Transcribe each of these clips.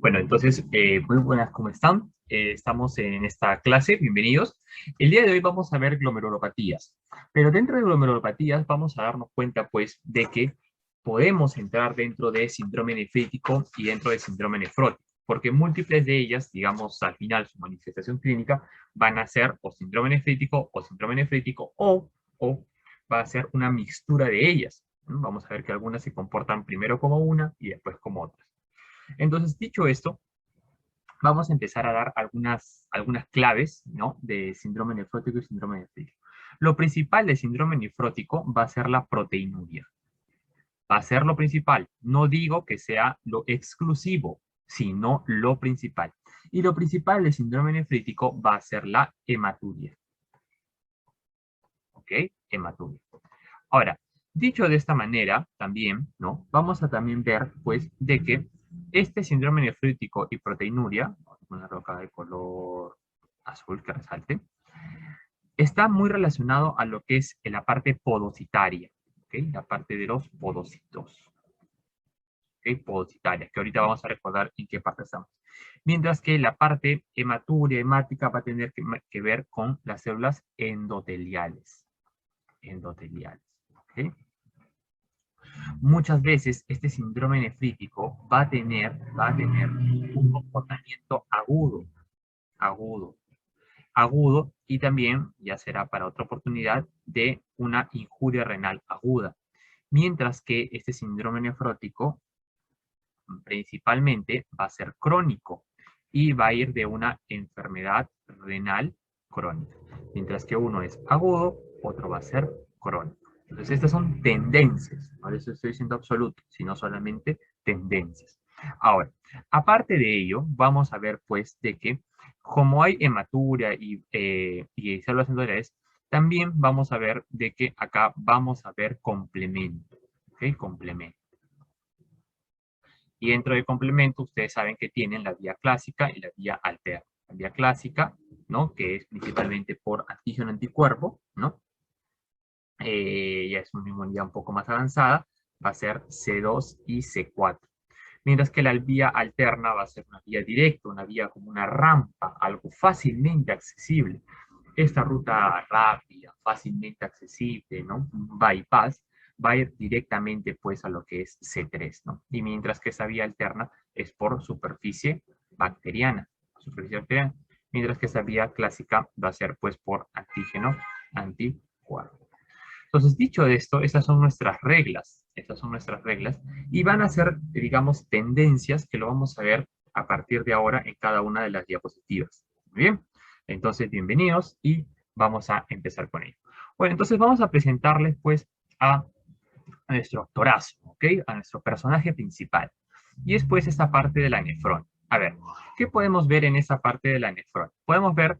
Bueno, entonces, muy buenas, ¿cómo están? Estamos en esta clase, bienvenidos. El día de hoy vamos a ver glomerulopatías, pero dentro de glomerulopatías vamos a darnos cuenta, pues, de que podemos entrar dentro de síndrome nefrítico y dentro de síndrome nefrótico, porque múltiples de ellas, digamos, al final su manifestación clínica van a ser o síndrome nefrítico o síndrome nefrítico o va a ser una mixtura de ellas, ¿no? Vamos a ver que algunas se comportan primero como una y después como otras. Entonces, dicho esto, vamos a empezar a dar algunas claves, ¿no? De síndrome nefrótico y síndrome nefrítico. Lo principal del síndrome nefrótico va a ser la proteinuria. Va a ser lo principal. No digo que sea lo exclusivo, sino lo principal. Y lo principal del síndrome nefrítico va a ser la hematuria. ¿Ok? Hematuria. Ahora, dicho de esta manera, también, ¿no? Vamos a también ver, pues, de que este síndrome nefrítico y proteinuria, vamos a ponerlo acá de color azul que resalte, está muy relacionado a lo que es la parte podocitaria, ¿ok? La parte de los podocitos, ¿ok? Podocitaria, que ahorita vamos a recordar en qué parte estamos. Mientras que la parte hematuria, hemática, va a tener que ver con las células endoteliales. Endoteliales, ¿ok? Muchas veces este síndrome nefrítico va a tener un comportamiento agudo, agudo y también, ya será para otra oportunidad, de una injuria renal aguda. Mientras que este síndrome nefrótico principalmente va a ser crónico y va a ir de una enfermedad renal crónica. Mientras que uno es agudo, otro va a ser crónico. Entonces, estas son tendencias, no les estoy diciendo absoluto, sino solamente tendencias. Ahora, aparte de ello, vamos a ver pues de que como hay hematuria y células endoteliales, también vamos a ver de que acá vamos a ver complemento, ¿ok? Complemento. Y dentro del complemento, ustedes saben que tienen la vía clásica y la vía alterna. La vía clásica, ¿no? Que es principalmente por antígeno-anticuerpo, ¿no? Ya es una inmunidad un poco más avanzada, va a ser C2 y C4. Mientras que la vía alterna va a ser una vía directa, una vía como una rampa, algo fácilmente accesible. Esta ruta rápida, fácilmente accesible, ¿no? Un bypass, va a ir directamente pues a lo que es C3, ¿no? Y mientras que esa vía alterna es por superficie bacteriana, mientras que esa vía clásica va a ser pues por antígeno anticuerpo. Entonces, dicho esto, estas son nuestras reglas, y van a ser, digamos, tendencias que lo vamos a ver a partir de ahora en cada una de las diapositivas. Muy bien, entonces, bienvenidos y vamos a empezar con ello. Bueno, entonces vamos a presentarles, pues, a nuestro actorazo, ¿ok? A nuestro personaje principal. Y después esta parte de la nefrón. A ver, ¿qué podemos ver en esa parte de la nefrón? Podemos ver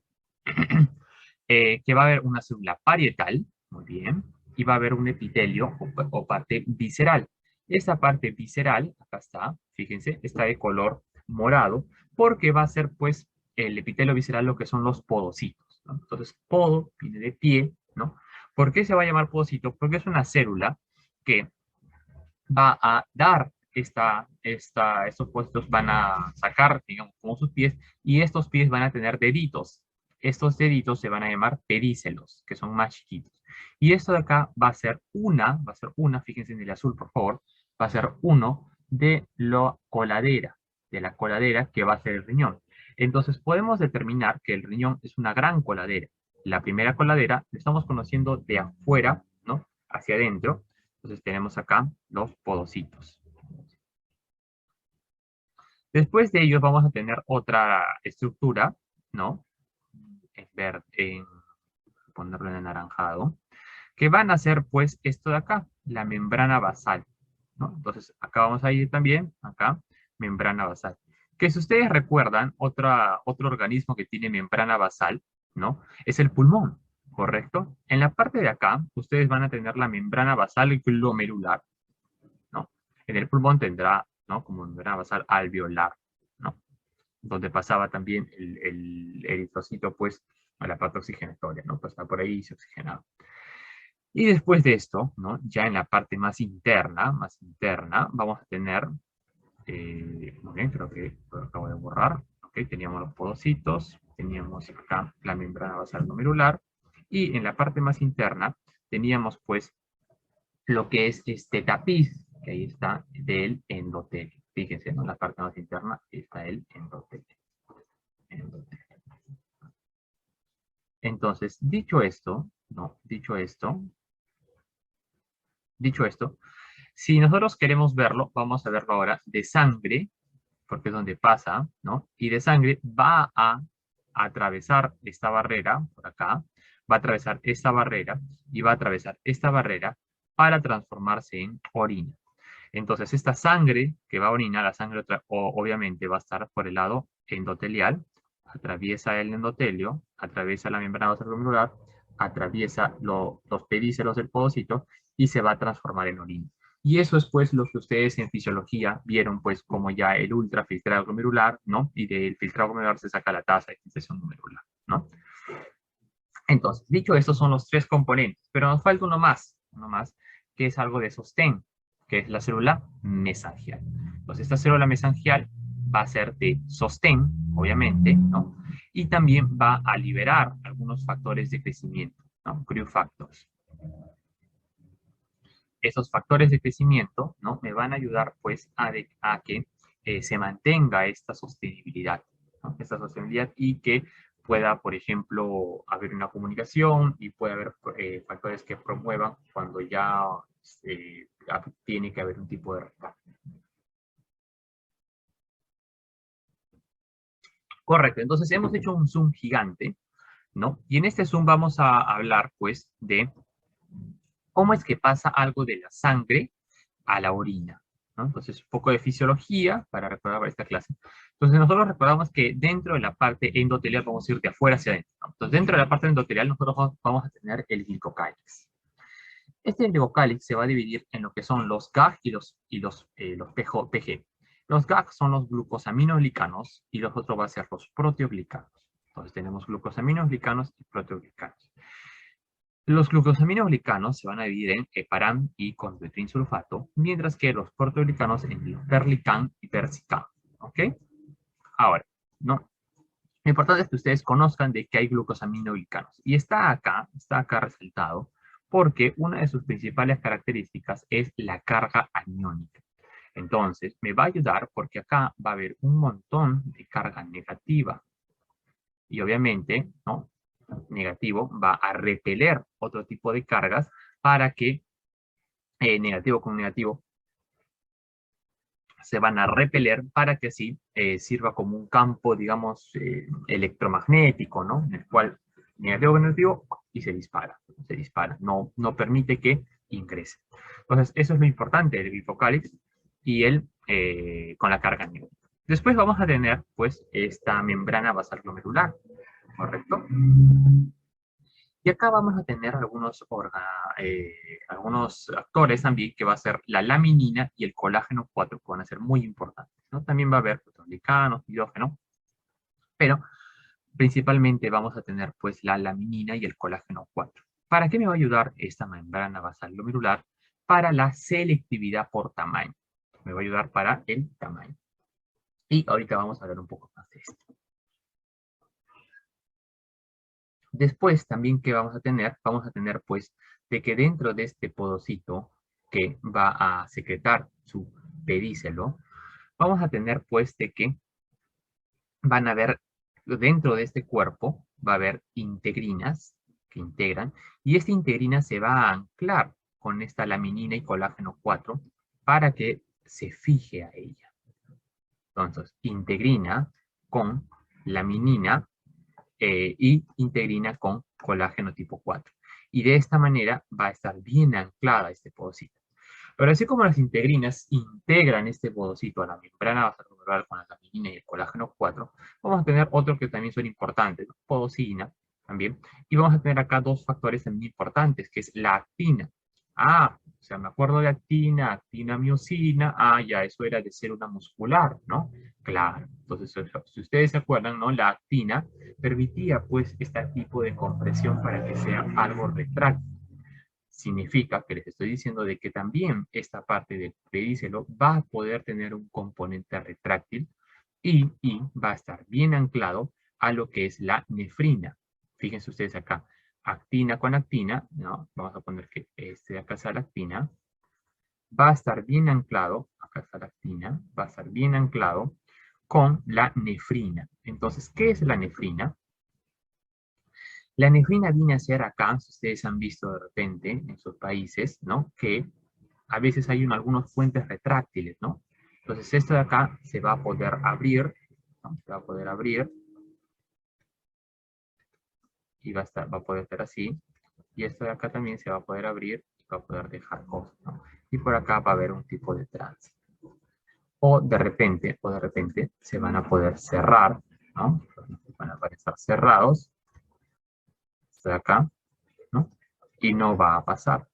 que va a haber una célula parietal, muy bien, y va a haber un epitelio o parte visceral. Esta parte visceral, acá está, fíjense, está de color morado, porque va a ser, pues, el epitelio visceral lo que son los podocitos, ¿no? Entonces, podo viene de pie, ¿no? ¿Por qué se va a llamar podocito? Porque es una célula que va a dar estos puestos van a sacar, digamos, como sus pies, y estos pies van a tener deditos. Estos deditos se van a llamar pedícelos, que son más chiquitos. Y esto de acá va a ser una, fíjense en el azul, por favor, va a ser uno de la coladera que va a ser el riñón. Entonces podemos determinar que el riñón es una gran coladera. La primera coladera la estamos conociendo de afuera, ¿no? Hacia adentro. Entonces tenemos acá los podocitos. Después de ellos vamos a tener otra estructura, ¿no? En verde, ponerlo en anaranjado, que van a ser pues esto de acá, la membrana basal, ¿no? Entonces acá vamos a ir también, acá, membrana basal. Que si ustedes recuerdan, otro organismo que tiene membrana basal, ¿no? Es el pulmón, ¿correcto? En la parte de acá, ustedes van a tener la membrana basal glomerular, ¿no? En el pulmón tendrá, ¿no? Como membrana basal alveolar, ¿no? Donde pasaba también el eritrocito, pues, a la parte oxigenatoria, ¿no? Pasaba por ahí y se oxigenaba. Y después de esto, ¿no? Ya en la parte más interna, vamos a tener Muy bien, creo que lo acabo de borrar. Ok, teníamos los podocitos, teníamos acá la membrana basal glomerular, y en la parte más interna teníamos pues lo que es este tapiz, que ahí está, del endotelio. Fíjense, ¿no? En la parte más interna está el endotelio. Entonces, dicho esto, ¿no? Dicho esto, si nosotros queremos verlo, vamos a verlo ahora de sangre, porque es donde pasa, ¿no? Y de sangre va a atravesar esta barrera, por acá, va a atravesar esta barrera y va a atravesar esta barrera para transformarse en orina. Entonces, esta sangre que va a orinar, la sangre obviamente va a estar por el lado endotelial, atraviesa el endotelio, atraviesa la membrana glomerular, atraviesa los pedícelos del podocito y se va a transformar en orina. Y eso es pues lo que ustedes en fisiología vieron pues como ya el ultrafiltrado glomerular, ¿no? Y del filtrado glomerular se saca la tasa de filtración glomerular, ¿no? Entonces, dicho esto, son los tres componentes, pero nos falta uno más, que es algo de sostén, que es la célula mesangial. Entonces, esta célula mesangial va a ser de sostén, obviamente, ¿no? Y también va a liberar algunos factores de crecimiento, ¿no? Growth factors. Esos factores de crecimiento, ¿no? Me van a ayudar, pues, a que se mantenga esta sostenibilidad, ¿no? Esta sostenibilidad y que pueda, por ejemplo, haber una comunicación y puede haber factores que promuevan cuando ya tiene que haber un tipo de rescate. Correcto, entonces hemos hecho un zoom gigante, ¿no? Y en este zoom vamos a hablar, pues, de cómo es que pasa algo de la sangre a la orina, ¿no? Entonces, un poco de fisiología para recordar esta clase. Entonces, nosotros recordamos que dentro de la parte endotelial vamos a ir de afuera hacia adentro, ¿no? Entonces, dentro de la parte endotelial nosotros vamos a tener el glicocálix. Este glicocálix se va a dividir en lo que son los GAG y los PG. Los GAG son los glucosaminoglicanos y los otros van a ser los proteoglicanos. Entonces, tenemos glucosaminoglicanos y proteoglicanos. Los glucosaminoglicanos se van a dividir en heparan y conduitrinsulfato, mientras que los proteoglicanos en perlican y persican. ¿Ok? Ahora, ¿no? Lo importante es que ustedes conozcan de que hay glucosaminoglicanos. Y está acá resaltado, porque una de sus principales características es la carga aniónica. Entonces, me va a ayudar porque acá va a haber un montón de carga negativa. Y obviamente, ¿no? Negativo va a repeler otro tipo de cargas para que negativo con negativo se van a repeler para que así sirva como un campo, digamos, electromagnético, ¿no? En el cual negativo con negativo y se dispara, no permite que ingrese. Entonces, eso es lo importante del glicocálix y el con la carga negativa. Después vamos a tener, pues, esta membrana basal glomerular, ¿correcto? Y acá vamos a tener algunos actores también, que va a ser la laminina y el colágeno 4, que van a ser muy importantes, ¿no? También va a haber proteoglicanos, hidrógeno, pero principalmente vamos a tener pues la laminina y el colágeno 4. ¿Para qué me va a ayudar esta membrana basal glomerular? Para la selectividad por tamaño. Me va a ayudar para el tamaño. Y ahorita vamos a ver un poco más de esto. Después también, ¿qué vamos a tener? Vamos a tener pues de que dentro de este podocito que va a secretar su pedicelo, vamos a tener pues de que van a haber, dentro de este cuerpo, va a haber integrinas que integran, y esta integrina se va a anclar con esta laminina y colágeno 4 para que se fije a ella. Entonces, integrina con laminina y integrina con colágeno tipo 4. Y de esta manera va a estar bien anclada este podocito. Pero así como las integrinas integran este podocito a la membrana basal con la laminina y el colágeno 4, vamos a tener otros que también son importantes, ¿no? Podocina también. Y vamos a tener acá dos factores también importantes, que es la actina. O sea, me acuerdo de actina, actina-miosina. Ya, eso era de célula muscular, ¿no? Claro. Entonces, si ustedes se acuerdan, ¿no? La actina permitía, pues, este tipo de compresión para que sea algo retráctil. significa que les estoy diciendo de que también esta parte del pedicelo va a poder tener un componente retráctil y va a estar bien anclado a lo que es la nefrina. Fíjense ustedes acá, actina con actina, ¿no? Vamos a poner que este de acá es la actina, va a estar bien anclado, acá está la actina, va a estar bien anclado con la nefrina. Entonces, ¿qué es la nefrina? La nefrina viene a ser acá, si ustedes han visto de repente en sus países, ¿no? Que a veces hay algunos puentes retráctiles, ¿no? Entonces, esto de acá se va a poder abrir, ¿no? Se va a poder abrir y va a poder estar así. Y esto de acá también se va a poder abrir y va a poder dejar cosas, ¿no? Y por acá va a haber un tipo de trance. O de repente se van a poder cerrar, ¿no? Van a estar cerrados, esto de acá, ¿no? Y no va a pasar,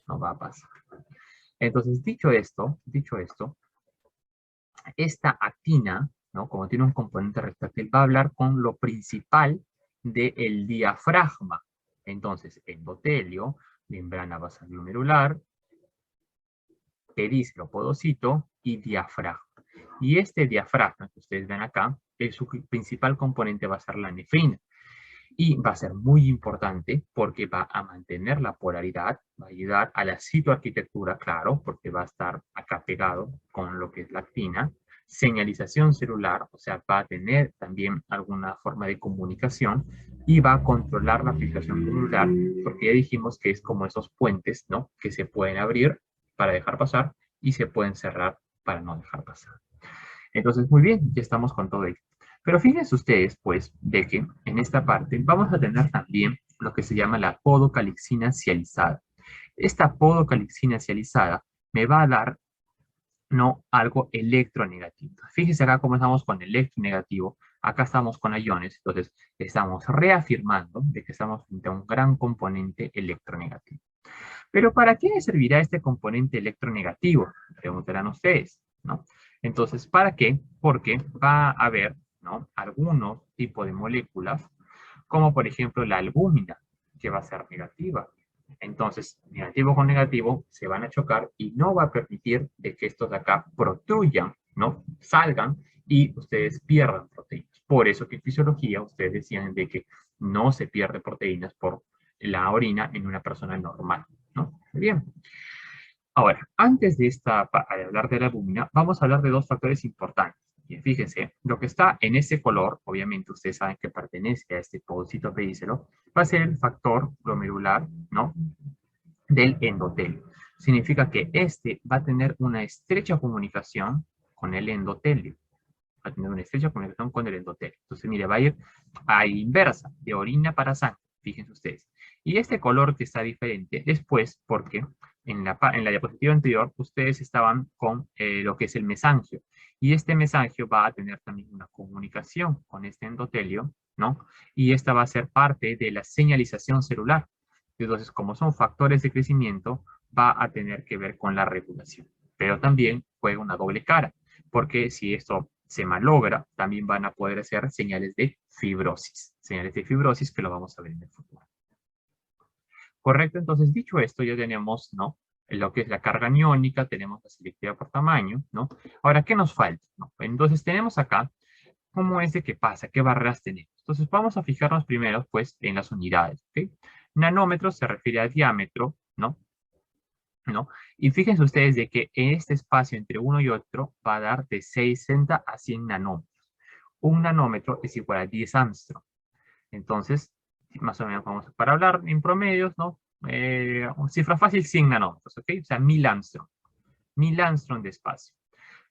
no va a pasar. Entonces, dicho esto, esta actina, ¿no? Como tiene un componente retráctil, va a hablar con lo principal del diafragma. Entonces, endotelio, membrana basal glomerular, pedicelo podocito y diafragma. Y este diafragma que ustedes ven acá, su principal componente va a ser la nefrina. Y va a ser muy importante porque va a mantener la polaridad, va a ayudar a la citoarquitectura, claro, porque va a estar acá pegado con lo que es la actina. Señalización celular, o sea, va a tener también alguna forma de comunicación y va a controlar la filtración celular, porque ya dijimos que es como esos puentes, ¿no? Que se pueden abrir para dejar pasar y se pueden cerrar para no dejar pasar. Entonces, muy bien, ya estamos con todo ello. Pero fíjense ustedes, pues, de que en esta parte vamos a tener también lo que se llama la podocalixina cializada. Esta podocalixina cializada me va a dar, no, algo electronegativo. Fíjense acá cómo estamos con electronegativo. Acá estamos con iones. Entonces, estamos reafirmando de que estamos frente a un gran componente electronegativo. Pero ¿para qué servirá este componente electronegativo? Preguntarán ustedes, ¿no? Entonces, ¿para qué? Porque va a haber, ¿no? Algunos tipos de moléculas, como por ejemplo la albúmina, que va a ser negativa. Entonces, negativo con negativo se van a chocar y no va a permitir de que estos de acá protruyan, ¿no? Salgan y ustedes pierdan proteínas. Por eso que en fisiología ustedes decían de que no se pierde proteínas por la orina en una persona normal, ¿no? Bien. Ahora, antes de hablar de la albúmina, vamos a hablar de dos factores importantes. Bien, fíjense, lo que está en ese color, obviamente ustedes saben que pertenece a este podocito pedicelo, va a ser el factor glomerular, ¿no? Del endotelio. Significa que este va a tener una estrecha comunicación con el endotelio. Va a tener una estrecha comunicación con el endotelio. Entonces, mire, va a ir a inversa, de orina para sangre, fíjense ustedes. Y este color que está diferente después, porque en la diapositiva anterior ustedes estaban con lo que es el mesangio. Y este mesangio va a tener también una comunicación con este endotelio, ¿no? Y esta va a ser parte de la señalización celular. Entonces, como son factores de crecimiento, va a tener que ver con la regulación. Pero también juega una doble cara, porque si esto se malogra, también van a poder hacer señales de fibrosis que lo vamos a ver en el futuro. Correcto, entonces dicho esto, ya tenemos, ¿no? Lo que es la carga aniónica, tenemos la selectividad por tamaño, ¿no? Ahora, ¿qué nos falta? ¿No? Entonces tenemos acá, ¿cómo es de qué pasa? ¿Qué barreras tenemos? Entonces vamos a fijarnos primero, pues, en las unidades, ¿ok? Nanómetros se refiere a diámetro, ¿no? ¿No? Y fíjense ustedes de que en este espacio entre uno y otro va a dar de 60 a 100 nanómetros. Un nanómetro es igual a 10 Armstrong. Entonces, más o menos vamos para hablar en promedios, ¿no? Cifra fácil, 100 nanómetros, ¿ok? O sea, 1000 Armstrong. 1000 Armstrong de espacio.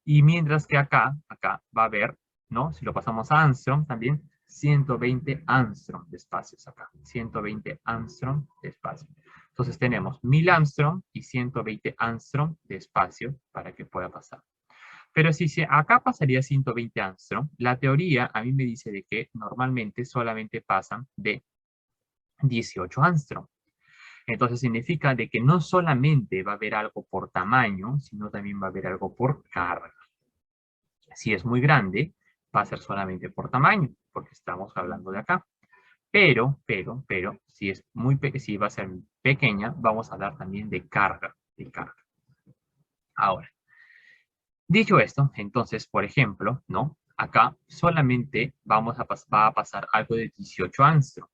Y mientras que acá va a haber, ¿no? Si lo pasamos a Armstrong también, 120 Armstrong de espacios acá. 120 Armstrong de espacio. Entonces tenemos 1000 Armstrong y 120 Armstrong de espacio para que pueda pasar. Pero si acá pasaría 120 Armstrong, la teoría a mí me dice de que normalmente solamente pasan de 18 Armstrong. Entonces significa de que no solamente va a haber algo por tamaño, sino también va a haber algo por carga. Si es muy grande, va a ser solamente por tamaño, porque estamos hablando de acá. Pero, si va a ser pequeña, vamos a hablar también de carga, Ahora, dicho esto, entonces, por ejemplo, ¿no? Acá solamente va a pasar algo de 18 angstrom.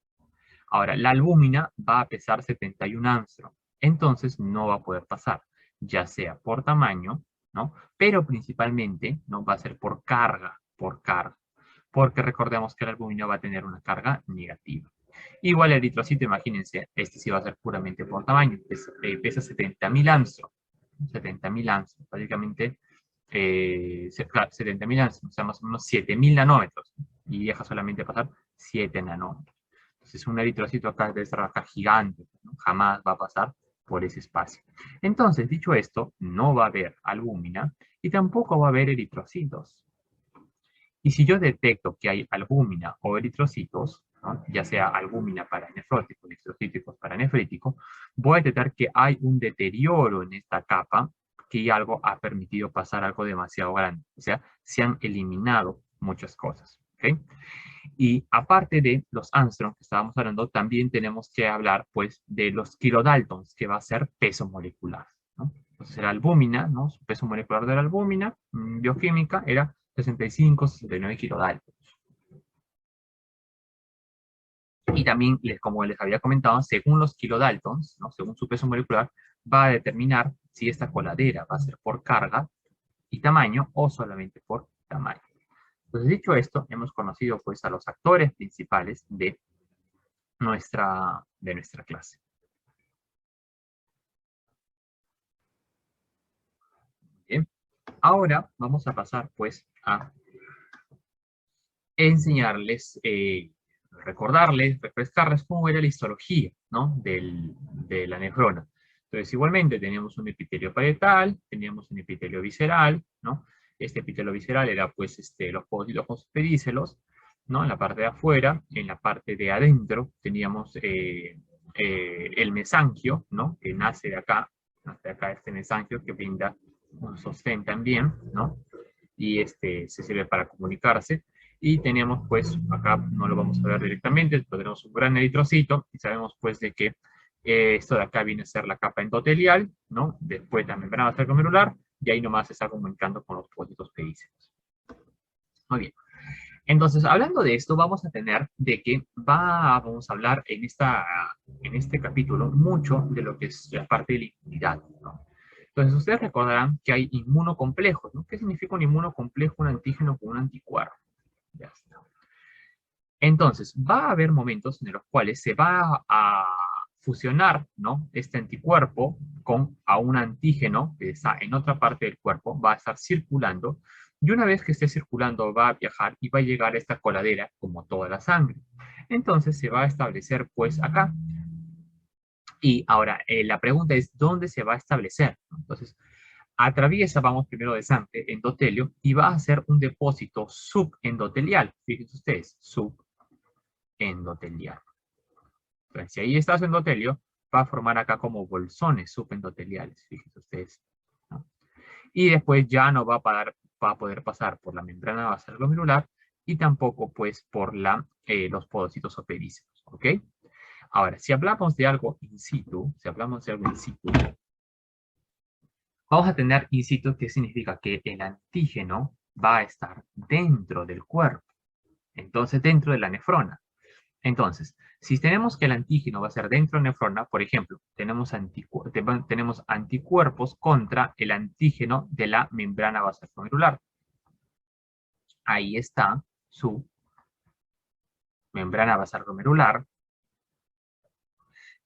Ahora, la albúmina va a pesar 71 angstrom. Entonces, no va a poder pasar, ya sea por tamaño, ¿no? Pero principalmente, ¿no? Va a ser por carga, porque recordemos que el albúmina va a tener una carga negativa. Igual el eritrocito, imagínense, este sí va a ser puramente por tamaño, pesa 70.000 angstrom. 70.000 angstrom, básicamente 70.000 angstrom, o sea, más o menos 7.000 nanómetros, y deja solamente pasar 7 nanómetros. Entonces, un eritrocito acá debe estar acá gigante, ¿no? Jamás va a pasar por ese espacio. Entonces, dicho esto, no va a haber albúmina y tampoco va a haber eritrocitos. Y si yo detecto que hay albúmina o eritrocitos, ¿no? Ya sea albúmina para nefrótico, eritrocíticos para nefrítico, voy a detectar que hay un deterioro en esta capa, que algo ha permitido pasar algo demasiado grande. O sea, se han eliminado muchas cosas. ¿Okay? Y aparte de los angstrom que estábamos hablando, también tenemos que hablar pues de los kilodaltons, que va a ser peso molecular, ¿no? Entonces la albúmina, ¿no? Su peso molecular de la albúmina bioquímica era 65, 69 kilodaltons. Y también, como les había comentado, según los kilodaltons, ¿no? Según su peso molecular, va a determinar si esta coladera va a ser por carga y tamaño o solamente por tamaño. Entonces, dicho esto, hemos conocido pues a los actores principales de nuestra clase. Bien. Ahora vamos a pasar pues a enseñarles, recordarles, refrescarles cómo era la histología, ¿no? De la nefrona. Entonces, igualmente teníamos un epitelio parietal, teníamos un epitelio visceral, ¿no? Este epitelio visceral era pues los pocilojos pedícelos, ¿no? En la parte de afuera, en la parte de adentro teníamos el mesangio, ¿no? Que nace de acá este mesangio que brinda un sostén también, ¿no? Y se sirve para comunicarse. Y teníamos pues, acá no lo vamos a ver directamente, pero tenemos un gran eritrocito y sabemos pues de que esto de acá viene a ser la capa endotelial, ¿no? Después la membrana vascular y ahí nomás se está comunicando con los pocitos pedícelos. Muy bien. Entonces, hablando de esto, vamos a tener de que vamos a hablar en este capítulo mucho de lo que es la parte de la inmunidad, ¿no? Entonces, ustedes recordarán que hay inmunocomplejos, ¿no? ¿Qué significa un inmunocomplejo? Un antígeno con un anticuerpo. Ya está. Entonces, va a haber momentos en los cuales se va a fusionar, ¿no? Este anticuerpo con a un antígeno que está en otra parte del cuerpo, va a estar circulando, y una vez que esté circulando va a viajar y va a llegar a esta coladera como toda la sangre. Entonces se va a establecer pues acá. Y ahora la pregunta es, ¿dónde se va a establecer? Entonces, atraviesa, vamos primero de sangre, endotelio, y va a hacer un depósito subendotelial. Fíjense ustedes, endotelial. Entonces, si ahí está su endotelio, va a formar acá como bolsones subendoteliales, fíjense ustedes, ¿no? Y después ya no va a poder pasar por la membrana basal glomerular y tampoco pues por los podocitos o pedícelos, ¿ok? Ahora, si hablamos de algo in situ, vamos a tener in situ, que significa que el antígeno va a estar dentro del cuerpo, entonces dentro de la nefrona. Entonces, si tenemos que el antígeno va a ser dentro de la nefrona, por ejemplo, tenemos anticuerpos contra el antígeno de la membrana basal glomerular. Ahí está su membrana basal glomerular.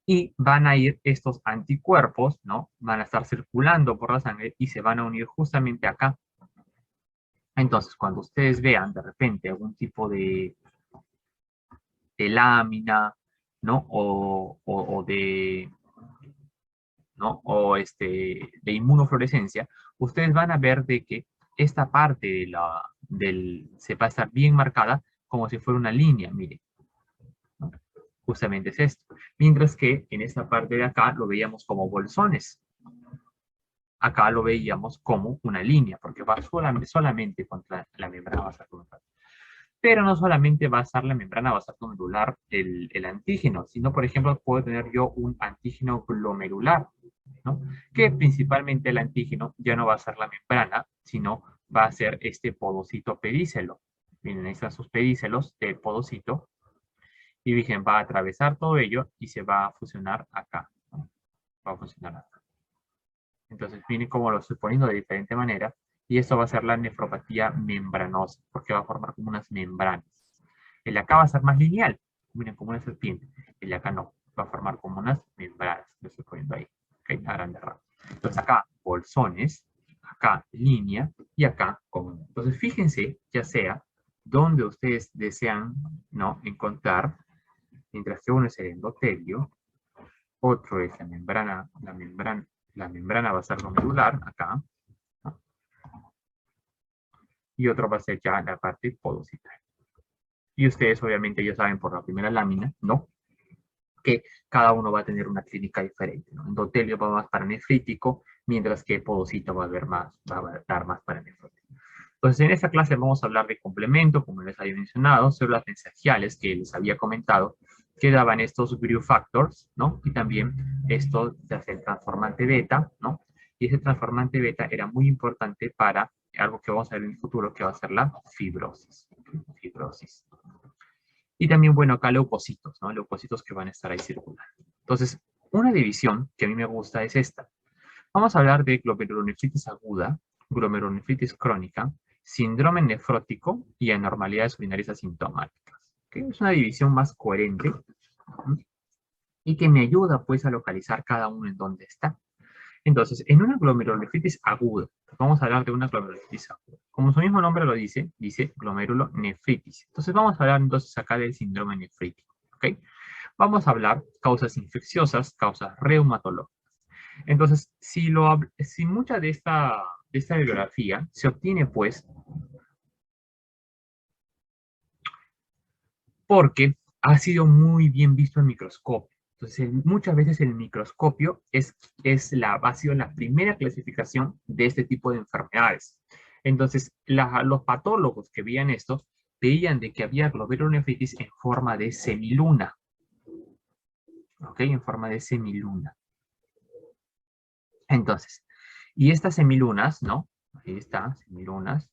Y van a ir estos anticuerpos, ¿no? Van a estar circulando por la sangre y se van a unir justamente acá. Entonces, cuando ustedes vean de repente algún tipo de lámina, ¿no? O de, ¿no? O de inmunofluorescencia, ustedes van a ver de que esta parte se va a estar bien marcada como si fuera una línea, miren, ¿no? Justamente es esto. Mientras que en esta parte de acá lo veíamos como bolsones. Acá lo veíamos como una línea, porque va solamente contra la membrana vascular. Pero no solamente va a ser la membrana vasoglomerular el antígeno, sino, por ejemplo, puedo tener yo un antígeno glomerular, ¿no? Que principalmente el antígeno ya no va a ser la membrana, sino va a ser este podocito pedicelo. Miren, ahí están sus pedícelos del podocito. Y dije, va a atravesar todo ello y se va a fusionar acá, ¿no? Va a fusionar acá. Entonces, miren cómo lo estoy poniendo de diferente manera. Y esto va a ser la nefropatía membranosa, porque va a formar como unas membranas. El de acá va a ser más lineal, miren, como una serpiente. El de acá no, va a formar como unas membranas. Lo estoy poniendo ahí, ¿ok? A grandes rasgos. Entonces acá, bolsones, acá línea y acá común. Entonces, fíjense, ya sea donde ustedes desean, ¿no?, encontrar, mientras que uno es el endotelio, otro es la membrana va a ser glomerular, acá, ¿no? Y otro va a ser ya la parte podocital. Y ustedes obviamente ya saben por la primera lámina, ¿no?, que cada uno va a tener una clínica diferente, ¿no? Endotelio va más para nefrítico, mientras que podocito va a dar más para nefrótico. Entonces, en esta clase vamos a hablar de complemento, como les había mencionado, células mesangiales que les había comentado, que daban estos growth factors, ¿no? Y también esto de hacer el transformante beta, ¿no? Y ese transformante beta era muy importante para algo que vamos a ver en el futuro, que va a ser la fibrosis. Fibrosis. Y también, bueno, acá leucocitos, ¿no? Leucocitos que van a estar ahí circulando. Entonces, una división que a mí me gusta es esta. Vamos a hablar de glomerulonefritis aguda, glomerulonefritis crónica, síndrome nefrótico y anormalidades urinarias asintomáticas. ¿Okay? Es una división más coherente, ¿no?, y que me ayuda pues a localizar cada uno en dónde está. Entonces, en una glomerulonefritis aguda, vamos a hablar de una glomerulonefritis aguda. Como su mismo nombre lo dice, dice glomerulonefritis. Entonces, vamos a hablar entonces acá del síndrome nefrítico. ¿Ok? Vamos a hablar causas infecciosas, causas reumatológicas. Entonces, si mucha de esta bibliografía se obtiene, pues, porque ha sido muy bien visto en microscopio. Entonces, muchas veces el microscopio ha sido la primera clasificación de este tipo de enfermedades. Entonces, los patólogos que veían esto, veían de que había glomerulonefritis en forma de semiluna. ¿Ok? En forma de semiluna. Entonces, y estas semilunas, ¿no? Ahí está, semilunas,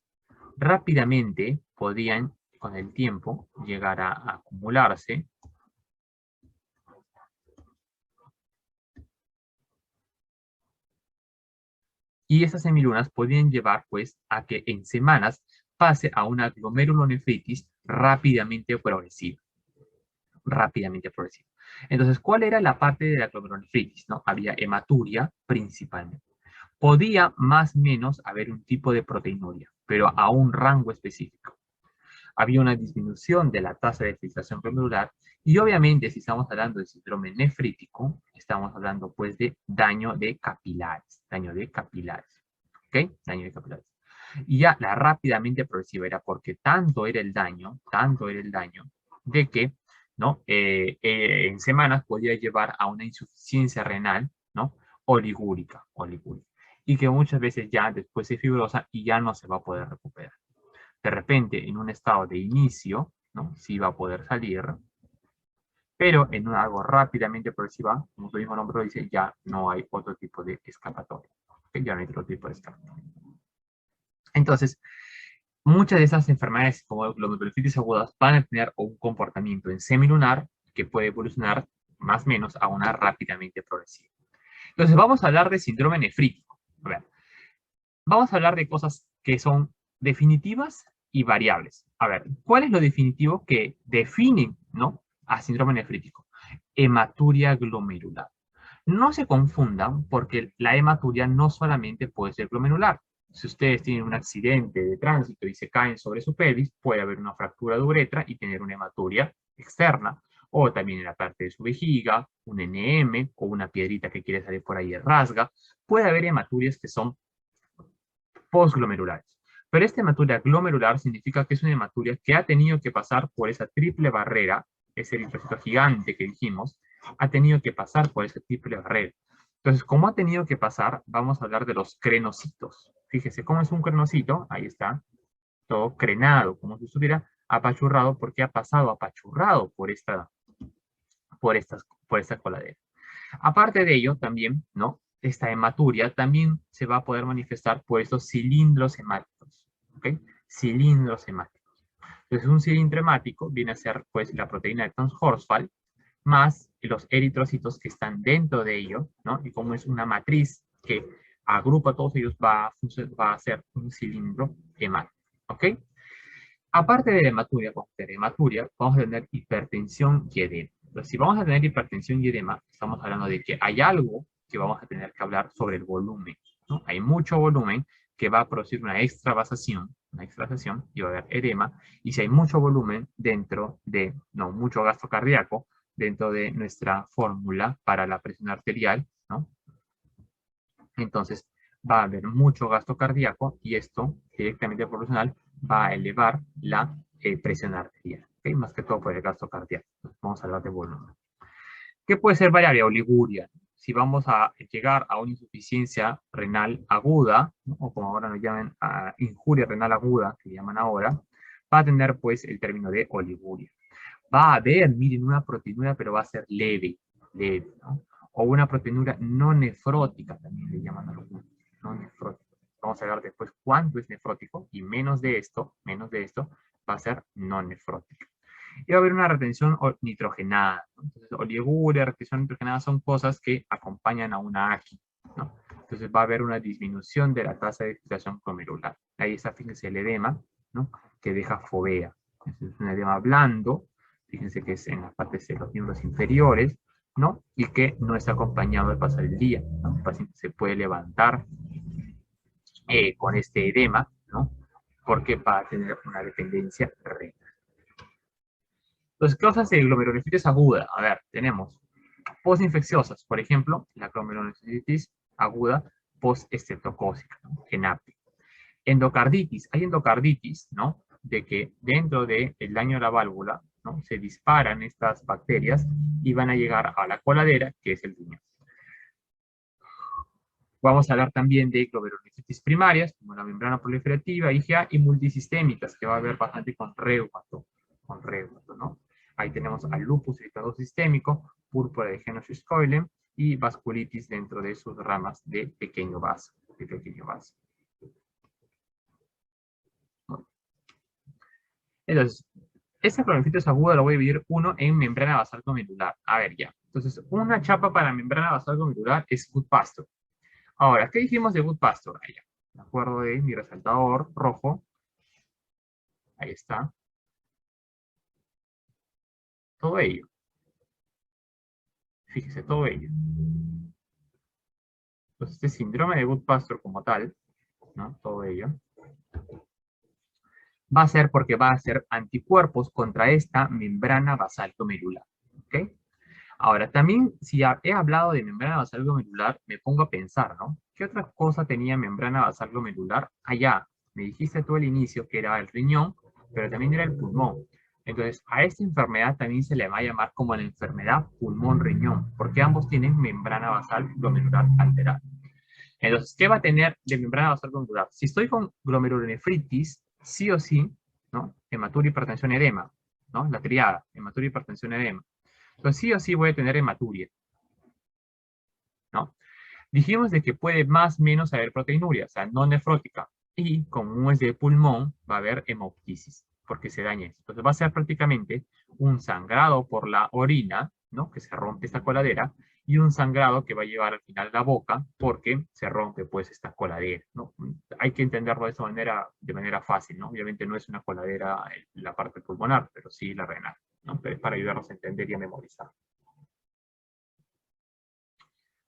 rápidamente podían, con el tiempo, llegar a acumularse. Y esas semilunas podían llevar, pues, a que en semanas pase a una glomerulonefritis rápidamente progresiva. Rápidamente progresiva. Entonces, ¿cuál era la parte de la glomerulonefritis? ¿No? Había hematuria principalmente. Podía más o menos haber un tipo de proteinuria, pero a un rango específico. Había una disminución de la tasa de filtración glomerular y obviamente si estamos hablando de síndrome nefrítico, estamos hablando pues de daño de capilares, ¿ok? Daño de capilares. Y ya la rápidamente progresiva era porque tanto era el daño, de que, ¿no? En semanas podía llevar a una insuficiencia renal, ¿no? Oligúrica. Y que muchas veces ya después se fibrosa y ya no se va a poder recuperar. De repente, en un estado de inicio, ¿no?, sí va a poder salir, pero en algo rápidamente progresiva, como su mismo nombre lo dice, ya no hay otro tipo de escapatoria. ¿Okay? Ya no hay otro tipo de escapatoria. Entonces, muchas de esas enfermedades, como glomerulonefritis agudas, van a tener un comportamiento en semilunar que puede evolucionar más o menos a una rápidamente progresiva. Entonces, vamos a hablar de síndrome nefrítico. A ver, vamos a hablar de cosas que son definitivas y variables. A ver, ¿cuál es lo definitivo que define, ¿no?, a síndrome nefrítico? Hematuria glomerular. No se confundan porque la hematuria no solamente puede ser glomerular. Si ustedes tienen un accidente de tránsito y se caen sobre su pelvis, puede haber una fractura de uretra y tener una hematuria externa. O también en la parte de su vejiga, un NM o una piedrita que quiere salir por ahí y rasga. Puede haber hematurias que son postglomerulares. Pero esta hematuria glomerular significa que es una hematuria que ha tenido que pasar por esa triple barrera, ese eritrocito gigante que dijimos, ha tenido que pasar por esa triple barrera. Entonces, como ha tenido que pasar, vamos a hablar de los crenocitos. Fíjese, ¿cómo es un crenocito? Ahí está, todo crenado, como si estuviera apachurrado porque ha pasado apachurrado por esta coladera. Aparte de ello, también, ¿no? Esta hematuria también se va a poder manifestar por estos cilindros hemáticos, ¿ok? Cilindros hemáticos. Entonces, un cilindro hemático viene a ser, pues, la proteína de Townes-Horsfall más los eritrocitos que están dentro de ello, ¿no? Y como es una matriz que agrupa a todos ellos, va a ser un cilindro hemático, ¿ok? Aparte de la hematuria, vamos a tener hipertensión y edema. Entonces, si vamos a tener hipertensión y edema, estamos hablando de que hay algo que vamos a tener que hablar sobre el volumen, ¿no? Hay mucho volumen que va a producir una extravasación, y va a haber edema, y si hay mucho volumen dentro de, no, mucho gasto cardíaco, dentro de nuestra fórmula para la presión arterial, ¿no? Entonces, va a haber mucho gasto cardíaco y esto directamente proporcional va a elevar la presión arterial, ¿okay? Más que todo por el gasto cardíaco. Vamos a hablar de volumen. ¿Qué puede ser variable? Oliguria. Si vamos a llegar a una insuficiencia renal aguda, ¿no? O como ahora nos llaman, injuria renal aguda, que llaman ahora, va a tener pues el término de oliguria. Va a haber, miren, una proteinura, pero va a ser leve, ¿no? O una proteinura no nefrótica, también le llaman algunos, no nefrótica. Vamos a ver después cuánto es nefrótico, y menos de esto, va a ser no nefrótica. Y va a haber una retención nitrogenada, ¿no? Entonces, oliguria, retención nitrogenada son cosas que acompañan a una AQI, ¿no? Entonces va a haber una disminución de la tasa de filtración glomerular. Ahí está, fíjense, el edema, ¿no? Que deja fovea. Es un edema blando, fíjense que es en las partes de los miembros inferiores, ¿no? Y que no está acompañado al pasar el día, ¿no? El paciente se puede levantar con este edema, ¿no? Porque va a tener una dependencia renal. Entonces, causas de glomerulonefritis aguda. A ver, tenemos postinfecciosas, por ejemplo, la glomerulonefritis aguda post-estreptocócica, ¿no? ENAPE. Endocarditis. Hay endocarditis, ¿no? De que dentro del daño a la válvula, ¿no? Se disparan estas bacterias y van a llegar a la coladera, que es el riñón. Vamos a hablar también de glomerulonefritis primarias, como la membrana proliferativa, IgA, y multisistémicas, que va a haber bastante con reumato, ¿no? Ahí tenemos al lupus eritematoso sistémico, púrpura de Henoch-Schönlein y vasculitis dentro de sus ramas de pequeño vaso. Entonces, esta glomerulonefritis aguda la voy a dividir uno en membrana basal glomerular. A ver, ya. Entonces, una chapa para membrana basal glomerular es Goodpasture. Ahora, ¿qué dijimos de Goodpasture? Allá. Me acuerdo de mi resaltador rojo. Ahí está. Todo ello. Fíjese, todo ello. Entonces, este síndrome de Goodpasture como tal, ¿no? Todo ello. Va a ser porque va a ser anticuerpos contra esta membrana basal glomerular. ¿Ok? Ahora, también, si he hablado de membrana basal glomerular, me pongo a pensar, ¿no? ¿Qué otra cosa tenía membrana basal glomerular? Allá, me dijiste tú al inicio que era el riñón, pero también era el pulmón. Entonces, a esta enfermedad también se le va a llamar como la enfermedad pulmón-riñón, porque ambos tienen membrana basal glomerular alterada. Entonces, ¿qué va a tener de membrana basal glomerular? Si estoy con glomerulonefritis, sí o sí, ¿no? Hematuria, hipertensión, edema, ¿no? La triada, hematuria, hipertensión, edema. Entonces, sí o sí voy a tener hematuria, ¿no? Dijimos de que puede más o menos haber proteinuria, o sea, no nefrótica. Y como es de pulmón, va a haber hemoptisis, porque se daña esto. Entonces va a ser prácticamente un sangrado por la orina, ¿no? Que se rompe esta coladera, y un sangrado que va a llevar al final la boca, porque se rompe pues esta coladera, ¿no? Hay que entenderlo de manera fácil, ¿no? Obviamente no es una coladera en la parte pulmonar, pero sí la renal, ¿no? Pero es para ayudarnos a entender y a memorizar.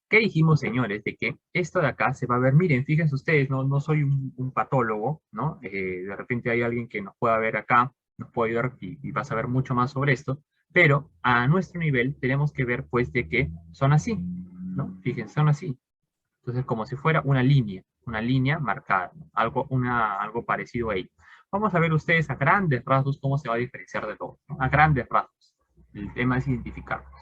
¿Qué dijimos, señores? De que esto de acá se va a ver, miren, fíjense ustedes, no soy un patólogo, ¿no? De repente hay alguien que nos pueda ver acá, nos puede ayudar y va a saber mucho más sobre esto, pero a nuestro nivel tenemos que ver, pues, de que son así, ¿no? Fíjense, son así. Entonces, como si fuera una línea marcada, ¿no? Algo parecido ahí. Vamos a ver ustedes a grandes rasgos cómo se va a diferenciar de todo, ¿no? A grandes rasgos. El tema es identificarlos.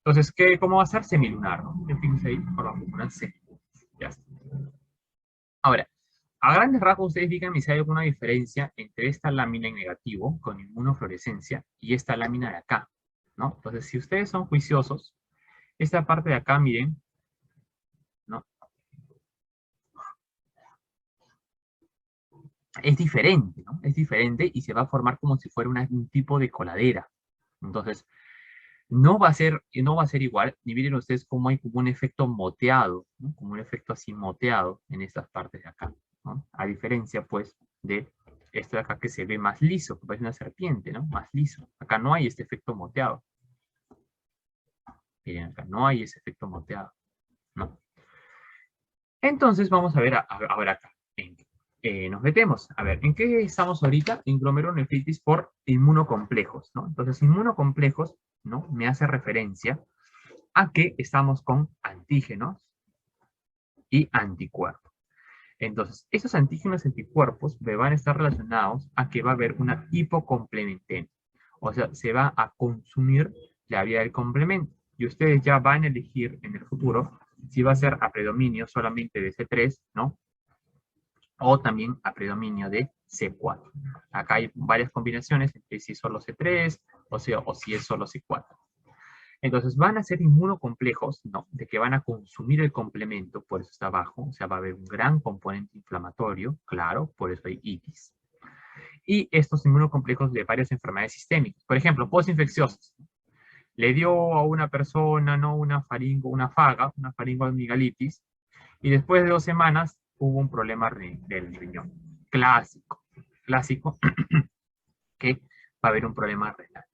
Entonces, ¿cómo va a ser? Semilunar, ¿no? Fíjense ahí, por una semilunar. Ya está. Ahora, A grandes rasgos, ustedes díganme si hay alguna diferencia entre esta lámina en negativo, con inmunofluorescencia, y esta lámina de acá, ¿no? Entonces, si ustedes son juiciosos, esta parte de acá, miren, ¿no? Es diferente, ¿no? Es diferente y se va a formar como si fuera un tipo de coladera. Entonces, no va a ser igual, y miren ustedes cómo hay como un efecto moteado, ¿no? Como un efecto así moteado en estas partes de acá, ¿no? A diferencia, pues, de esto de acá que se ve más liso, que parece una serpiente, ¿no? Más liso. Acá no hay este efecto moteado. Miren, acá no hay ese efecto moteado, ¿no? Entonces, vamos a ver ahora acá. Nos metemos. A ver, ¿en qué estamos ahorita? En glomerulonefritis por inmunocomplejos, ¿no? Entonces, inmunocomplejos, ¿no? Me hace referencia a que estamos con antígenos y anticuerpos. Entonces, esos antígenos y anticuerpos van a estar relacionados a que va a haber una hipocomplementemia. O sea, se va a consumir la vía del complemento. Y ustedes ya van a elegir en el futuro si va a ser a predominio solamente de C3, ¿no? O también a predominio de C4. Acá hay varias combinaciones entre si es solo C3 o si es solo C4. Entonces van a ser inmunocomplejos, ¿no? De que van a consumir el complemento, por eso está abajo, o sea, va a haber un gran componente inflamatorio, claro, por eso hay itis. Y estos inmunocomplejos de varias enfermedades sistémicas, por ejemplo, postinfecciosas. Le dio a una persona, ¿no? Una faringoamigalitis, y después de 2 semanas hubo un problema del riñón. Clásico, que va a haber un problema renal.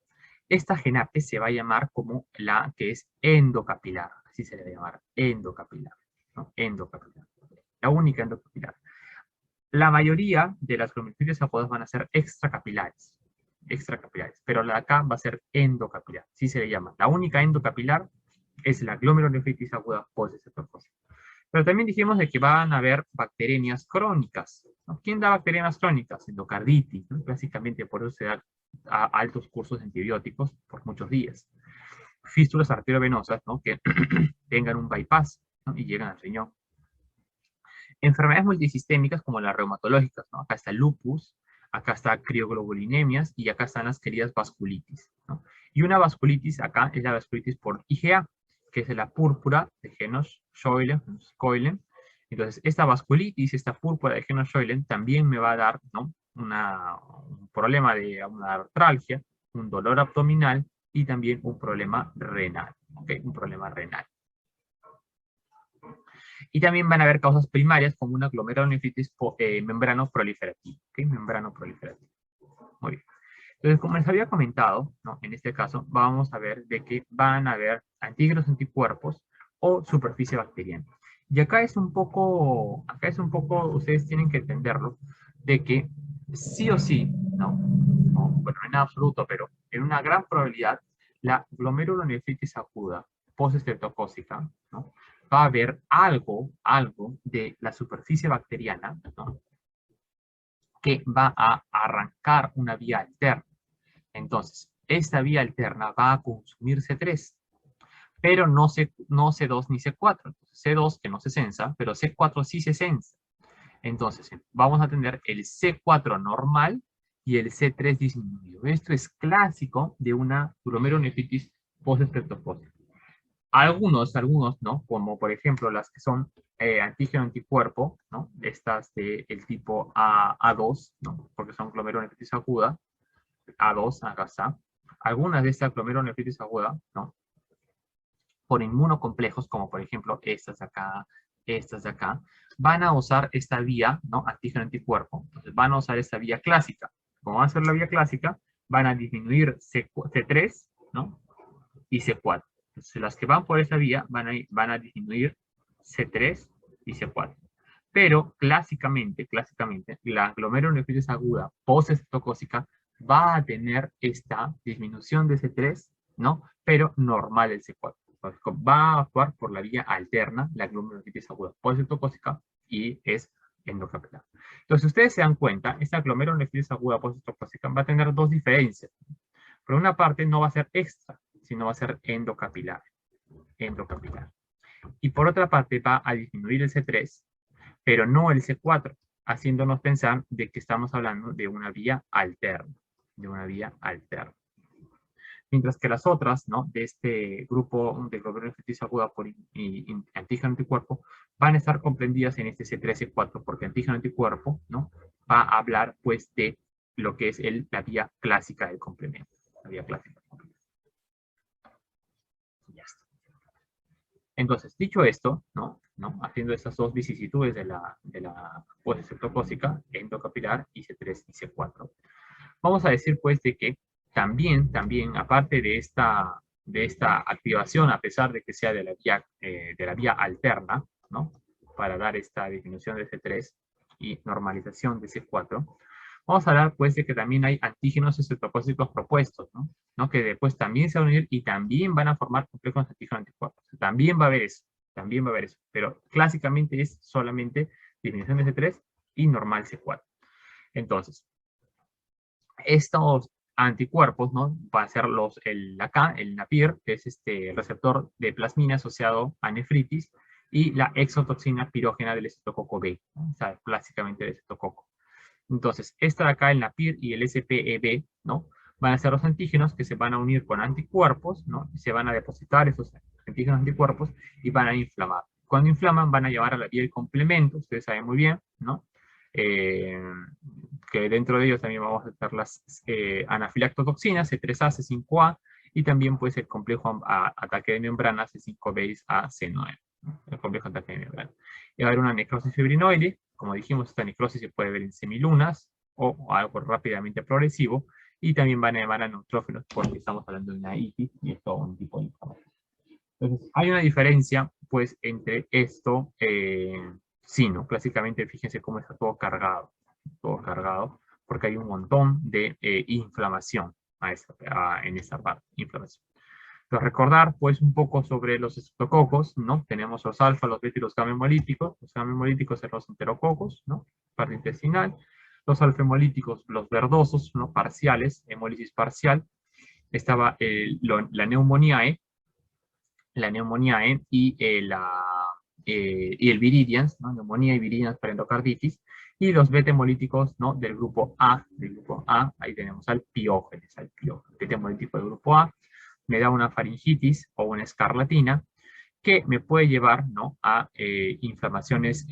Esta GENAPE se va a llamar como la que es endocapilar, así se le va a llamar, endocapilar, ¿no? Endocapilar, la única endocapilar. La mayoría de las glomerulitis agudas van a ser extracapilares, pero la de acá va a ser endocapilar, así se le llama. La única endocapilar es la glomerulonefritis aguda post-cetosis. Pero también dijimos de que van a haber bacteriemias crónicas, ¿no? ¿Quién da bacteriemias crónicas? Endocarditis, ¿no? Básicamente por eso se da a altos cursos de antibióticos por muchos días. Fístulas arteriovenosas, ¿no? Que tengan un bypass, ¿no? Y llegan al riñón. Enfermedades multisistémicas como las reumatológicas, ¿no? Acá está el lupus, acá está crioglobulinemias y acá están las queridas vasculitis, ¿no? Y una vasculitis acá es la vasculitis por IgA, que es la púrpura de Genus-Scheulen. Entonces, esta vasculitis, esta púrpura de Genus-Scheulen también me va a dar, ¿no? Un problema de una artralgia, un dolor abdominal y también un problema renal, ¿ok? Un problema renal. Y también van a haber causas primarias como una glomerulonefritis membrano proliferativa, ¿ok? Membrano proliferativo. Muy bien. Entonces, como les había comentado, ¿no? En este caso, vamos a ver de que van a haber antígenos anticuerpos o superficie bacteriana. Y acá es un poco, ustedes tienen que entenderlo, de que sí o sí, ¿no? Bueno, en absoluto, pero en una gran probabilidad, la glomerulonefritis aguda post-estreptocócica, ¿no? Va a haber algo de la superficie bacteriana, ¿no? Que va a arrancar una vía alterna. Entonces, esta vía alterna va a consumir C3, pero no C2 ni C4. C2 que no se sensa, pero C4 sí se sensa. Entonces, vamos a tener el C4 normal y el C3 disminuido. Esto es clásico de una glomerulonefritis post-estreptocócica. Algunos, ¿no? Como por ejemplo las que son antígeno anticuerpo, ¿no? Estas del tipo A2, ¿no? Porque son glomerulonefritis aguda, A2, acá está. Algunas de estas glomerulonefritis aguda, ¿no? Por inmunocomplejos, como por ejemplo estas de acá, van a usar esta vía, ¿no? Antígeno anticuerpo. Entonces van a usar esta vía clásica. Como va a ser la vía clásica, van a disminuir C3, ¿no? Y C4. Entonces, las que van por esa vía van a disminuir C3 y C4. Pero clásicamente, la glomerulonefritis aguda post-citocócica va a tener esta disminución de C3, ¿no? Pero normal el C4. Va a actuar por la vía alterna, la glomerulonefritis aguda post-citocócica, y es endocapilar. Entonces, ustedes se dan cuenta, esta glomerulonefritis aguda post-citocócica va a tener dos diferencias. Por una parte, no va a ser extra, sino va a ser endocapilar. Y por otra parte va a disminuir el C3, pero no el C4. haciéndonos pensar de que estamos hablando de una vía alterna, Mientras que las otras, ¿no? De este grupo de glomerulonephritis ficticia aguda por antígeno anticuerpo, van a estar comprendidas en este C3-C4, porque antígeno anticuerpo, ¿no? Va a hablar, pues, de lo que es la vía clásica del complemento. La vía clásica del complemento. Ya está. Entonces, dicho esto, ¿no? Haciendo estas dos vicisitudes de la pues, citocócica, endocapilar y C3 y C4, vamos a decir, pues, de que también, aparte de esta activación, a pesar de que sea de la vía alterna, ¿no? Para dar esta disminución de C3 y normalización de C4, vamos a hablar, pues, de que también hay antígenos citocócicos propuestos, ¿no? Que después también se van a unir y también van a formar complejos antígeno-anticuerpos. También va a haber eso, pero clásicamente es solamente disminución de C3 y normal C4. Entonces, estos anticuerpos, ¿no? Va a ser el NAPIR, que es este receptor de plasmina asociado a nefritis, y la exotoxina pirógena del estreptococo B, ¿no? O sea, clásicamente el estreptococo. Entonces, esta de acá, el NAPIR y el SPEB, ¿no? Van a ser los antígenos que se van a unir con anticuerpos, ¿no? Y se van a depositar esos antígenos anticuerpos y van a inflamar. Cuando inflaman, van a llevar a la vía del complemento, ustedes saben muy bien, ¿no? Que dentro de ellos también vamos a tener las anafilactotoxinas, C3A, C5A, y también pues el complejo ataque de membrana, C5B a C9, ¿no? El complejo ataque de membrana. Y va a haber una necrosis fibrinoide. Como dijimos, esta necrosis se puede ver en semilunas o algo rápidamente progresivo, y también van a llamar a neutrófilos porque estamos hablando de una itis y es todo un tipo de inflamación. Entonces, hay una diferencia, pues, entre esto, sí, ¿no? Clásicamente, fíjense cómo está todo cargado, porque hay un montón de inflamación en esta parte, inflamación. Entonces, recordar, pues, un poco sobre los estreptococos, ¿no? Tenemos los alfa, los beta y los gamma hemolíticos. Los gamma hemolíticos son los enterococos, ¿no? Parte intestinal. Los alfa hemolíticos, los verdosos, ¿no? Parciales, hemólisis parcial. Estaba la neumoniae, y el viridians, ¿no? Neumonía y viridians para endocarditis. Y los beta hemolíticos, ¿no? Del grupo A, ahí tenemos al piógenes, beta hemolítico del grupo A, me da una faringitis o una escarlatina que me puede llevar, ¿no? A inflamaciones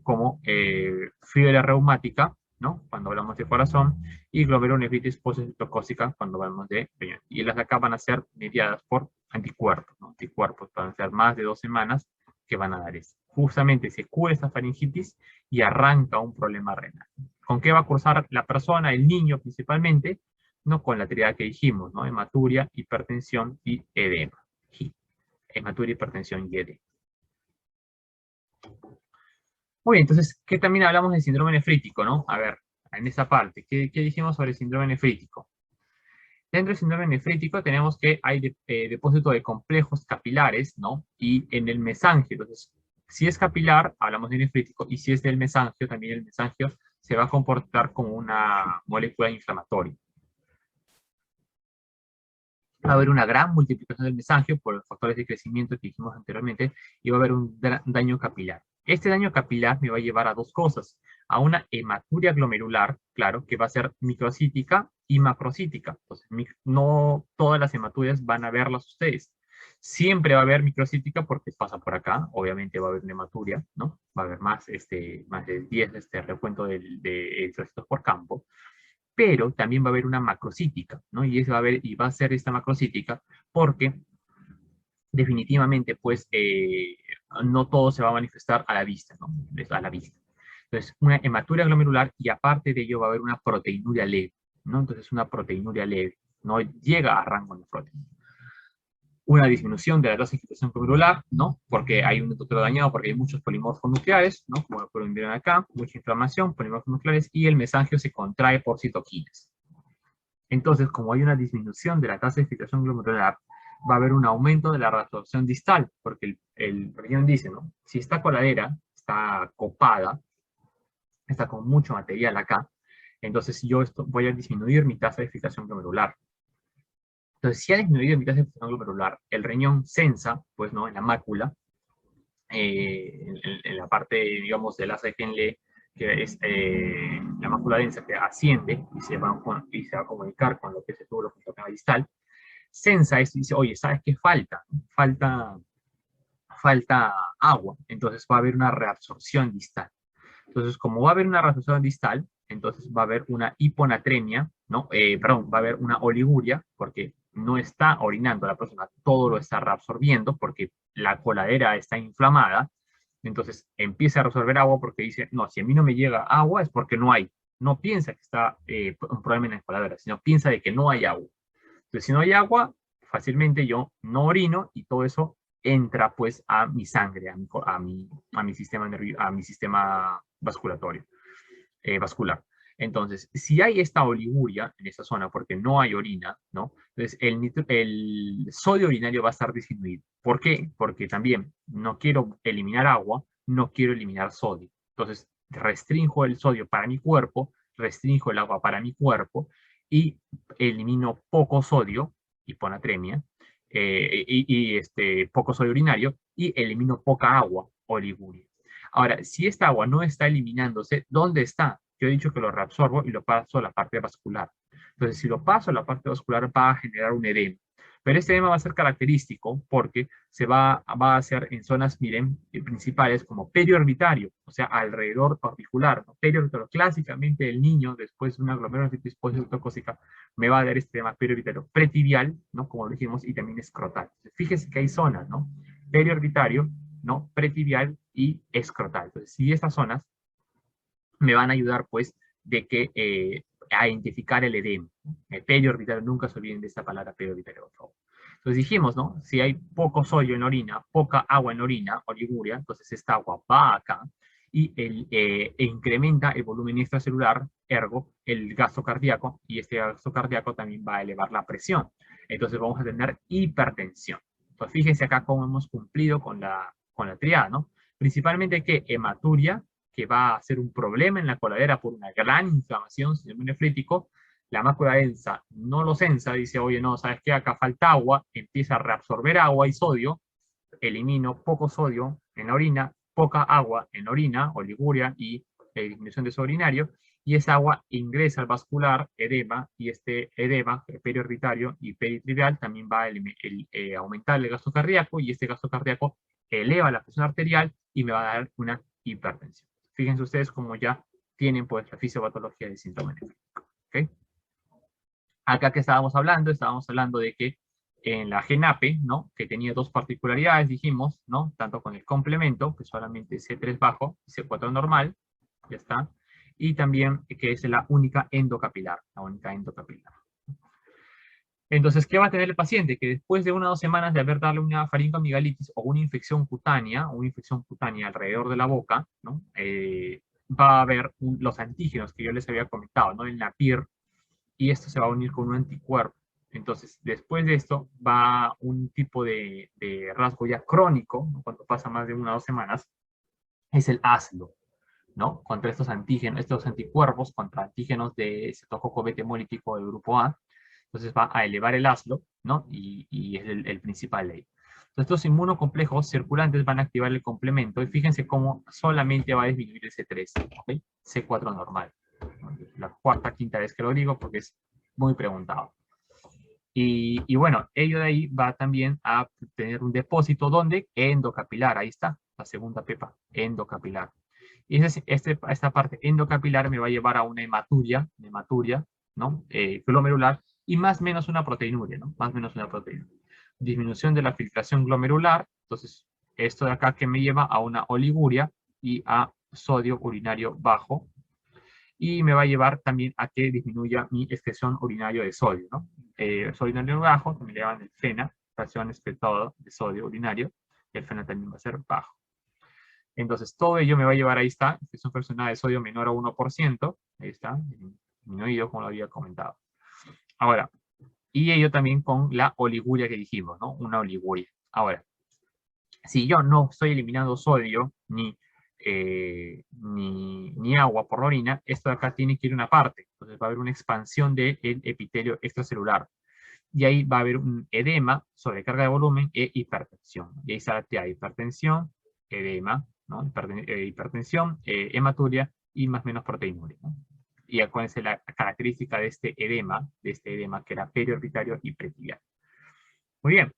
como fiebre reumática, ¿no? Cuando hablamos de corazón, y glomerulonefritis postcitocócica cuando hablamos de riñón. Y las de acá van a ser mediadas por anticuerpos, ¿no? Anticuerpos van a ser más de 2 semanas que van a dar eso. Justamente se cura esta faringitis y arranca un problema renal. ¿Con qué va a cursar la persona, el niño principalmente? No, con la tríada que dijimos, ¿no? Hematuria, hipertensión y edema. Hematuria, hipertensión y edema. Muy bien, entonces, ¿qué también hablamos del síndrome nefrítico, no? A ver, en esta parte, ¿qué dijimos sobre el síndrome nefrítico? Dentro del síndrome nefrítico tenemos que hay depósito de complejos capilares, ¿no? Y en el mesangio, entonces, si es capilar, hablamos de nefrítico, y si es del mesangio, también el mesangio se va a comportar como una molécula inflamatoria. Va a haber una gran multiplicación del mesangio por los factores de crecimiento que dijimos anteriormente, y va a haber un daño capilar. Este daño capilar me va a llevar a dos cosas: a una hematuria glomerular, claro, que va a ser microcítica y macrocítica. Entonces, no todas las hematurias van a verlas ustedes. Siempre va a haber microcítica porque pasa por acá, obviamente va a haber una hematuria, ¿no? Va a haber más de 10 recuento de eritrocitos por campo, pero también va a haber una macrocítica, ¿no? Y va a ser esta macrocítica porque definitivamente, pues, no todo se va a manifestar a la vista, ¿no? A la vista. Entonces, una hematuria glomerular, y aparte de ello va a haber una proteinuria leve, ¿no? Entonces, una proteinuria leve, no llega a rango nefrótico. Una disminución de la tasa de infiltración glomerular, ¿no? Porque hay un endotelo dañado, porque hay muchos polimorfos nucleares, ¿no? Como lo pueden ver acá, mucha inflamación, polimorfos nucleares, y el mesangio se contrae por citoquinas. Entonces, como hay una disminución de la tasa de filtración glomerular, va a haber un aumento de la reabsorción distal, porque el riñón dice, ¿no? Si esta coladera está copada, está con mucho material acá, entonces yo voy a disminuir mi tasa de filtración glomerular. Entonces, si ha disminuido mi tasa de filtración glomerular, el riñón sensa, pues, ¿no? En la mácula, en la parte, digamos, del asa de Henle que es la mácula densa que asciende y se va a comunicar con lo que es el túbulo distal, sensa esto y dice, oye, ¿sabes qué falta? Falta agua, entonces va a haber una reabsorción distal. Entonces, como va a haber una reabsorción distal, entonces va a haber una hiponatremia, ¿no? Perdón, va a haber una oliguria, porque no está orinando la persona, todo lo está reabsorbiendo, porque la coladera está inflamada, entonces empieza a resolver agua porque dice, no, si a mí no me llega agua es porque no hay. No piensa que está un problema en la coladera, sino piensa de que no hay agua. Entonces, si no hay agua, fácilmente yo no orino y todo eso entra pues a mi sangre, a mi sistema a mi sistema vasculatorio, vascular. Entonces, si hay esta oliguria en esta zona porque no hay orina, ¿no? Entonces, el sodio urinario va a estar disminuido. ¿Por qué? Porque también no quiero eliminar agua, no quiero eliminar sodio. Entonces, restringo el sodio para mi cuerpo, restringo el agua para mi cuerpo y elimino poco sodio, hiponatremia, poco sodio urinario y elimino poca agua, oliguria. Ahora, si esta agua no está eliminándose, ¿dónde está? Yo he dicho que lo reabsorbo y lo paso a la parte vascular. Entonces, si lo paso a la parte vascular, va a generar un edema. Pero este edema va a ser característico porque va a hacer en zonas, miren, principales como periorbitario, o sea, alrededor orbicular. ¿No? Periorbitario, clásicamente el niño, después de una glomerulonephritis postcócica, me va a dar este edema periorbitario pretibial, ¿no? Como lo dijimos, y también escrotal. Fíjese que hay zonas, ¿no? Periorbitario, ¿no? Pretibial y escrotal. Entonces, si estas zonas me van a ayudar, pues, de que a identificar el edema. Periorbitario, nunca se olviden de esta palabra periorbitario, por favor. Entonces dijimos, ¿no? Si hay poco sodio en la orina, poca agua en la orina, oliguria, entonces esta agua va acá y incrementa el volumen extracelular, ergo el gasto cardíaco, y este gasto cardíaco también va a elevar la presión. Entonces vamos a tener hipertensión. Entonces fíjense acá cómo hemos cumplido con la triada, ¿no? Principalmente que hematuria, que va a ser un problema en la coladera por una gran inflamación, sistema nefrítico, la mácula densa no lo sensa, dice, oye, no, ¿sabes qué? Acá falta agua, empieza a reabsorber agua y sodio, elimino poco sodio en la orina, poca agua en la orina, oliguria y disminución de sodio urinario, y esa agua ingresa al vascular, edema, y este edema periorbitario y peritrivial también va a aumentar el gasto cardíaco, y este gasto cardíaco eleva la presión arterial y me va a dar una hipertensión. Fíjense ustedes cómo ya tienen pues la fisiopatología del síntoma nefrítico. ¿Okay? Acá que estábamos hablando de que en la GENAPE, ¿no? Que tenía dos particularidades, dijimos, ¿no? Tanto con el complemento, que solamente C3 bajo, C4 normal, ya está, y también que es la única endocapilar, Entonces, ¿qué va a tener el paciente? Que después de 1 o 2 semanas de haber dado una faringoamigalitis o una infección cutánea alrededor de la boca, ¿no? Va a haber los antígenos que yo les había comentado, ¿no? El NAPIR, y esto se va a unir con un anticuerpo. Entonces, después de esto, va un tipo de rasgo ya crónico, ¿no? Cuando pasa más de 1 o 2 semanas, es el ASLO, ¿no? Contra estos antígenos, estos anticuerpos, contra antígenos de cetococo beta hemolítico del grupo A. Entonces va a elevar el ASLO, ¿no? Y es el principal ley. Entonces, estos inmunocomplejos circulantes van a activar el complemento y fíjense cómo solamente va a disminuir el C3, ¿ok? C4 normal. La cuarta, quinta vez que lo digo porque es muy preguntado. Y bueno, ello de ahí va también a tener un depósito donde endocapilar, ahí está, la segunda pepa, endocapilar. Y esta parte endocapilar me va a llevar a una hematuria, ¿no? Glomerular y más o menos una proteinuria, ¿no? Más o menos una proteinuria. Disminución de la filtración glomerular, entonces esto de acá que me lleva a una oliguria y a sodio urinario bajo, y me va a llevar también a que disminuya mi excreción urinario de sodio, ¿no? Sodio urinario bajo, también le llaman el FENA, fracción excretada de sodio urinario, y el FENA también va a ser bajo. Entonces, todo ello me va a llevar, ahí está, excreción fraccionada de sodio menor a 1%, ahí está, disminuido como lo había comentado. Ahora, y ello también con la oliguria que dijimos, ¿no? Una oliguria. Ahora, si yo no estoy eliminando sodio ni agua por la orina, esto de acá tiene que ir una parte. Entonces va a haber una expansión del epitelio extracelular. Y ahí va a haber un edema, sobrecarga de volumen e hipertensión. Y ahí está la hipertensión, edema, ¿no? Hipertensión, hematuria y más o menos proteinuria, ¿no? Y acuérdense la característica de este edema que era periorbitario y pretibial. Muy bien.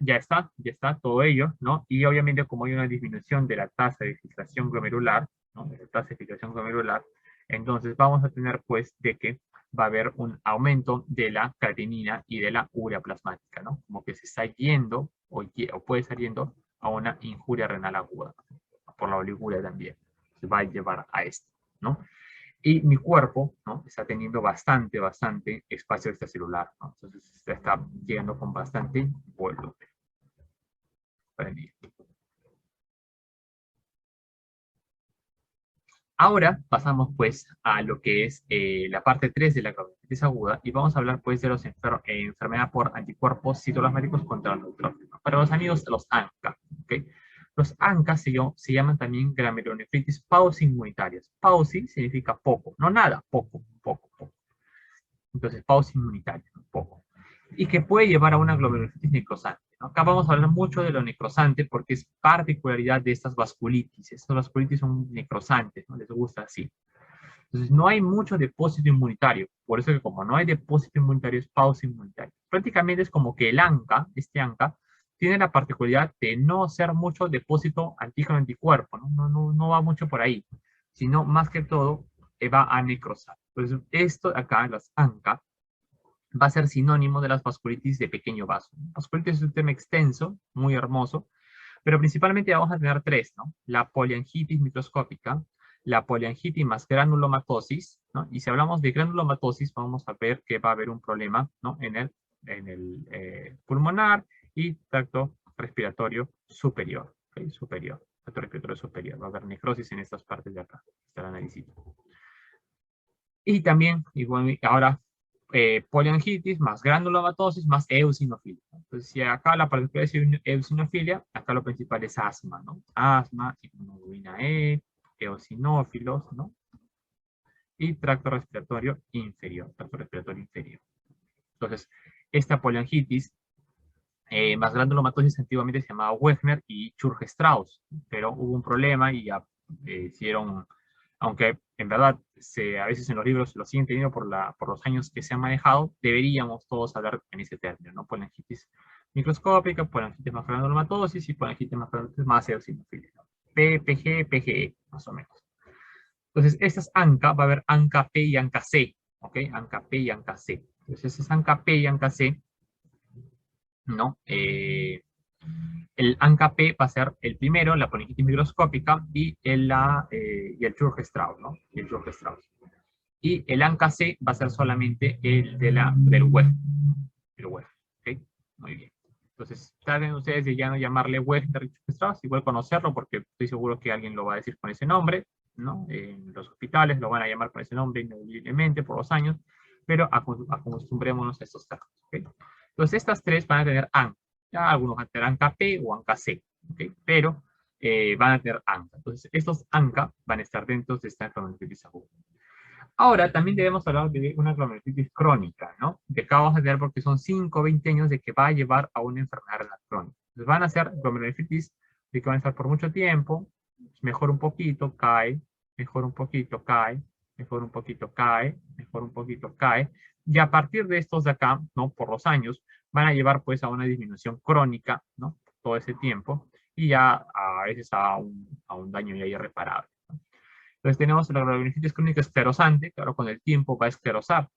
Ya está todo ello, ¿no? Y obviamente como hay una disminución de la tasa de filtración glomerular, ¿no? De la tasa de filtración glomerular, entonces vamos a tener pues de que va a haber un aumento de la creatinina y de la urea plasmática, ¿no? Como que se está yendo o puede estar yendo a una injuria renal aguda, por la oliguria también. Se va a llevar a esto, ¿no? Y mi cuerpo, ¿no? Está teniendo bastante espacio extracelular, ¿no? Entonces se está llegando con bastante volumen. Ahora pasamos pues a lo que es la parte 3 de la glomerulitis aguda y vamos a hablar pues de los enfermedad por anticuerpos citoplasmáticos contra los neutrófilos. Para los amigos, los ANCA, ¿ok? Los ANCA se llaman también glomerulonefritis pauci-inmunitarias. Pauci significa poco, no nada, poco. Entonces, pausa inmunitaria, poco. Y que puede llevar a una glomerulonefritis necrosante, ¿no? Acá vamos a hablar mucho de lo necrosante porque es particularidad de estas vasculitis. Estas vasculitis son necrosantes, ¿no? Les gusta así. Entonces, no hay mucho depósito inmunitario. Por eso que como no hay depósito inmunitario, es pausa inmunitaria. Prácticamente es como que el ANCA, este ANCA, tiene la particularidad de no ser mucho depósito antígeno-anticuerpo, ¿no? No va mucho por ahí, sino más que todo va a necrosar. Entonces, esto acá, las ANCA, va a ser sinónimo de las vasculitis de pequeño vaso. Vasculitis es un tema extenso, muy hermoso, pero principalmente vamos a tener tres, ¿no? La poliangitis microscópica, la poliangitis más granulomatosis, ¿no? Y si hablamos de granulomatosis, vamos a ver que va a haber un problema, ¿no? En el pulmonar y tracto respiratorio superior, ¿okay? Superior, tracto respiratorio superior. Va a haber necrosis en estas partes de acá, está el análisis. Y también, igual, ahora, poliangitis más granulomatosis más eosinofilia. Entonces, si acá la particularidad es eosinofilia, acá lo principal es asma, ¿no? Asma, inmunoglobulina E, eosinófilos, ¿no? Y tracto respiratorio inferior, Entonces, esta poliangitis más granulomatosis antiguamente se llamaba Wegner y Churg-Strauss, pero hubo un problema y ya hicieron, aunque en verdad a veces en los libros lo siguen teniendo por los años que se han manejado, deberíamos todos hablar en ese término, ¿no? Poliangitis microscópica, poliangitis más granulomatosis y poliangitis más eosinofilia. PPG, PGE, más o menos. Entonces, estas ANCA, va a haber ANCA P y ANCA C, ¿ok? ANCA P y ANCA C. Entonces, esas ANCA P y ANCA C, ¿no? El ANCA-P va a ser el primero, la poliangitis microscópica, y el Churg-Strauss, ¿no? Y el Churg-Strauss. Y el ANCA-C va a ser solamente el del web. El web, ¿ok? Muy bien. Entonces, traten ustedes de ya no llamarle web de Churg-Strauss, igual conocerlo, porque estoy seguro que alguien lo va a decir con ese nombre, ¿no? En los hospitales lo van a llamar con ese nombre ineludiblemente por los años, pero acostumbrémonos a estos términos, ¿ok? Entonces, estas tres van a tener ANCA. Ya algunos van a tener ANCA-P o ANCA-C, ¿okay? Pero van a tener ANCA. Entonces, estos ANCA van a estar dentro de esta glomerulitis aguda. Ahora, también debemos hablar de una glomerulitis crónica, ¿no? De acá vamos a tener porque son 5 o 20 años de que va a llevar a una enfermedad renal crónica. Entonces, van a ser glomerulitis de que van a estar por mucho tiempo, mejor un poquito, cae, mejor un poquito, cae, mejor un poquito, cae, mejor un poquito, cae. Y a partir de estos de acá, ¿no? Por los años, van a llevar pues a una disminución crónica, ¿no? Todo ese tiempo y ya a veces a un daño ya irreparable, ¿no? Entonces tenemos la glomerulitis crónica esclerosante, que ahora con el tiempo va a esclerosar.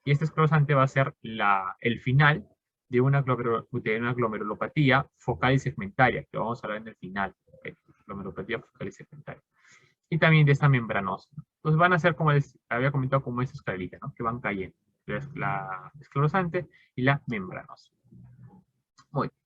Y este esclerosante va a ser el final de una glomerulopatía focal y segmentaria, que vamos a hablar en el final. ¿Okay? Glomerulopatía focal y segmentaria. Y también de esta membranosa. Entonces van a ser, como les había comentado, como esta escalerita, ¿no? Que van cayendo. La esclerosante y la membranosa. Muy bien.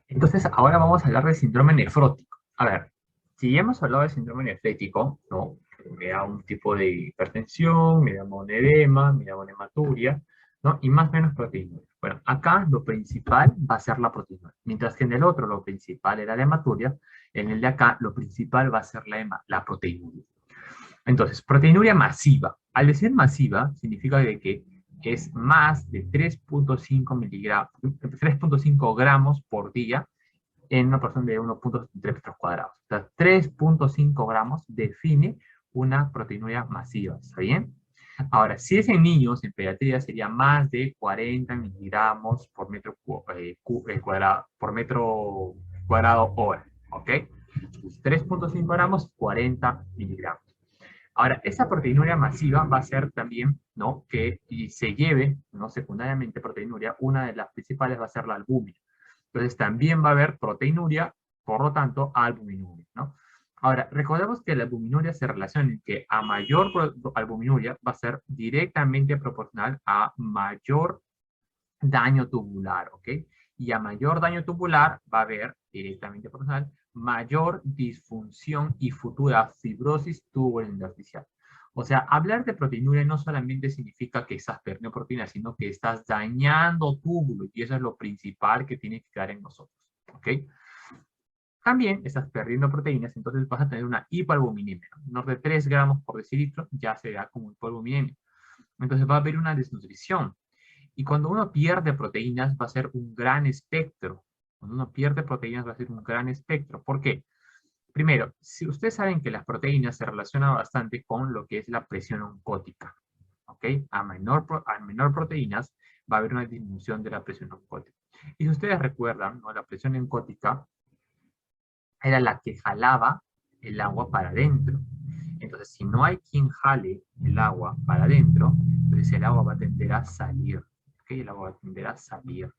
Entonces, ahora vamos a hablar del síndrome nefrótico. A ver, si ya hemos hablado del síndrome nefrético, ¿no? Me da un tipo de hipertensión, me da un edema, me da una hematuria, ¿no? Y más o menos proteinuria. Bueno, acá lo principal va a ser la proteinuria. Mientras que en el otro lo principal era la hematuria, en el de acá lo principal va a ser la proteinuria. Entonces, proteinuria masiva. Al decir masiva, significa de que es más de 3.5 miligramos, 3.5 gramos por día en una porción de 1.3 metros cuadrados. O sea, 3.5 gramos define una proteinuria masiva, ¿está bien? Ahora, si es en niños, en pediatría sería más de 40 miligramos por metro cuadrado, por metro cuadrado hora, ¿ok? 3.5 gramos, 40 miligramos. Ahora, esa proteinuria masiva va a ser también, ¿no? Que y se lleve, ¿no? Secundariamente proteinuria, una de las principales va a ser la albúmina. Entonces también va a haber proteinuria, por lo tanto, albuminuria, ¿no? Ahora, recordemos que la albuminuria se relaciona en que a mayor albuminuria va a ser directamente proporcional a mayor daño tubular, ¿ok? Y a mayor daño tubular va a haber directamente proporcional mayor disfunción y futura fibrosis tubulointersticial. O sea, hablar de proteinuria no solamente significa que estás perdiendo proteína, sino que estás dañando túbulos, y eso es lo principal que tiene que quedar en nosotros, ¿ok? También estás perdiendo proteínas, entonces vas a tener una hipoalbuminemia. Menor de 3 gramos por decilitro ya se da como hipoalbuminemia. Entonces va a haber una desnutrición. Y cuando uno pierde proteínas va a ser un gran espectro. Cuando uno pierde proteínas va a ser un gran espectro. ¿Por qué? Primero, si ustedes saben que las proteínas se relacionan bastante con lo que es la presión oncótica. ¿Ok? A menor proteínas va a haber una disminución de la presión oncótica. Y si ustedes recuerdan, ¿no? La presión oncótica era la que jalaba el agua para adentro. Entonces, si no hay quien jale el agua para adentro, entonces el agua va a tender a salir. ¿Ok? El agua va a tender a salir.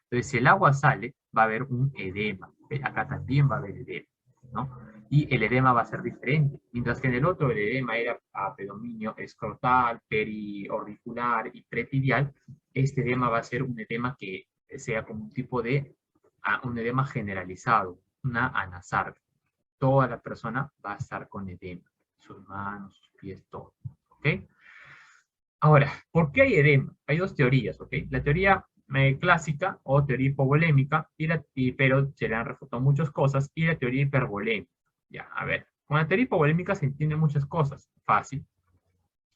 Entonces, si el agua sale, va a haber un edema. Acá también va a haber edema, ¿no? Y el edema va a ser diferente. Mientras que en el otro el edema era a predominio escrotal, periauricular y pretibial, este edema va a ser un edema que sea como un tipo de un edema generalizado, una anasarca. Toda la persona va a estar con edema. Sus manos, sus pies, todo. ¿Ok? Ahora, ¿por qué hay edema? Hay dos teorías, ¿ok? La teoría clásica o teoría hipovolémica, pero se le han refutado muchas cosas, y la teoría hipervolémica. Ya, a ver, con la teoría hipovolémica se entienden muchas cosas. Fácil.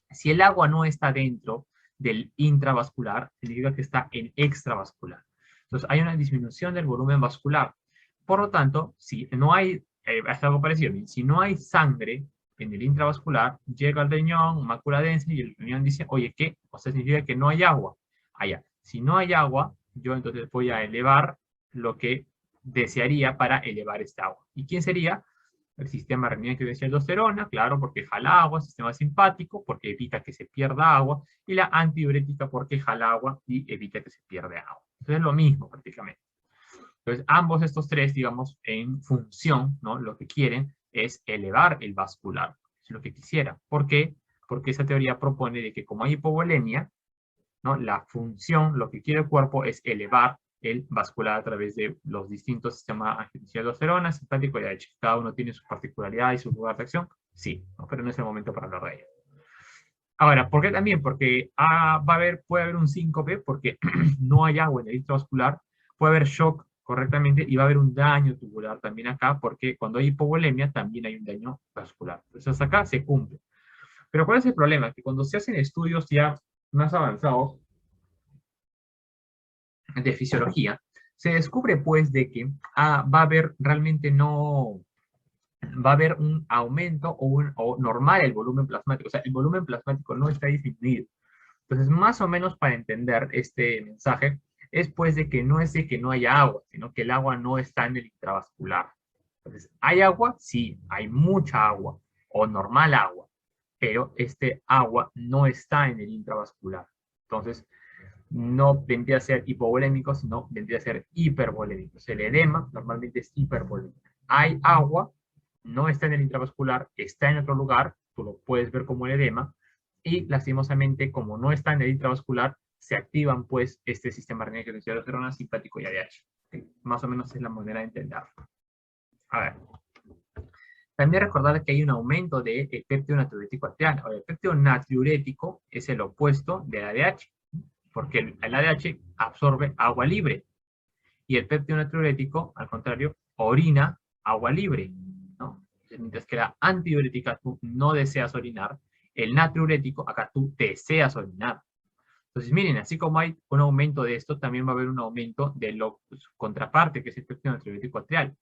Si el agua no está dentro del intravascular, significa que está en extravascular. Entonces, hay una disminución del volumen vascular. Por lo tanto, si no hay, es algo parecido, si no hay sangre en el intravascular, llega al riñón, mácula densa, y el riñón dice, oye, ¿qué? O sea, significa que no hay agua. Allá. Si no hay agua, yo entonces voy a elevar lo que desearía para elevar esta agua. ¿Y quién sería? El sistema renina-angiotensina-aldosterona, claro, porque jala agua. El sistema simpático, porque evita que se pierda agua. Y la antidiurética, porque jala agua y evita que se pierda agua. Entonces es lo mismo prácticamente. Entonces, ambos estos tres, digamos, en función, ¿no? Lo que quieren es elevar el vascular. Es lo que quisiera. ¿Por qué? Porque esa teoría propone de que como hay hipovolemia, ¿no? La función, lo que quiere el cuerpo es elevar el vascular a través de los distintos sistemas angiotensina-aldosterona, simpático y AH. Cada uno tiene su particularidad y su lugar de acción. Sí, ¿no? Pero no es el momento para hablar de ello. Ahora, ¿por qué también? Porque puede haber un síncope, porque no hay agua en el intravascular, puede haber shock correctamente, y va a haber un daño tubular también acá, porque cuando hay hipovolemia también hay un daño vascular. Entonces hasta acá se cumple. Pero ¿cuál es el problema? Que cuando se hacen estudios ya más avanzados de fisiología, se descubre pues de que va a haber realmente no, va a haber un aumento o normal el volumen plasmático. O sea, el volumen plasmático no está disminuido. Entonces, más o menos para entender este mensaje, es pues de que no es de que no haya agua, sino que el agua no está en el intravascular. Entonces, ¿hay agua? Sí, hay mucha agua, o normal agua, pero este agua no está en el intravascular. Entonces, no vendría a ser hipovolémico, sino vendría a ser hipervolémico. El edema normalmente es hipervolémico. Hay agua, no está en el intravascular, está en otro lugar, tú lo puedes ver como el edema, y lastimosamente, como no está en el intravascular, se activan pues este sistema renina-angiotensina-aldosterona simpático y ADH. ¿Okay? Más o menos es la manera de entenderlo. A ver. También recordar que hay un aumento del péptido natriurético arterial. Ahora, el péptido natriurético es el opuesto del ADH, porque el ADH absorbe agua libre, y el péptido natriurético, al contrario, orina agua libre, ¿no? Mientras que la antidiurética tú no deseas orinar, el natriurético acá tú deseas orinar. Entonces, miren, así como hay un aumento de esto, también va a haber un aumento de lo contraparte, que es el péptido natriurético atrial.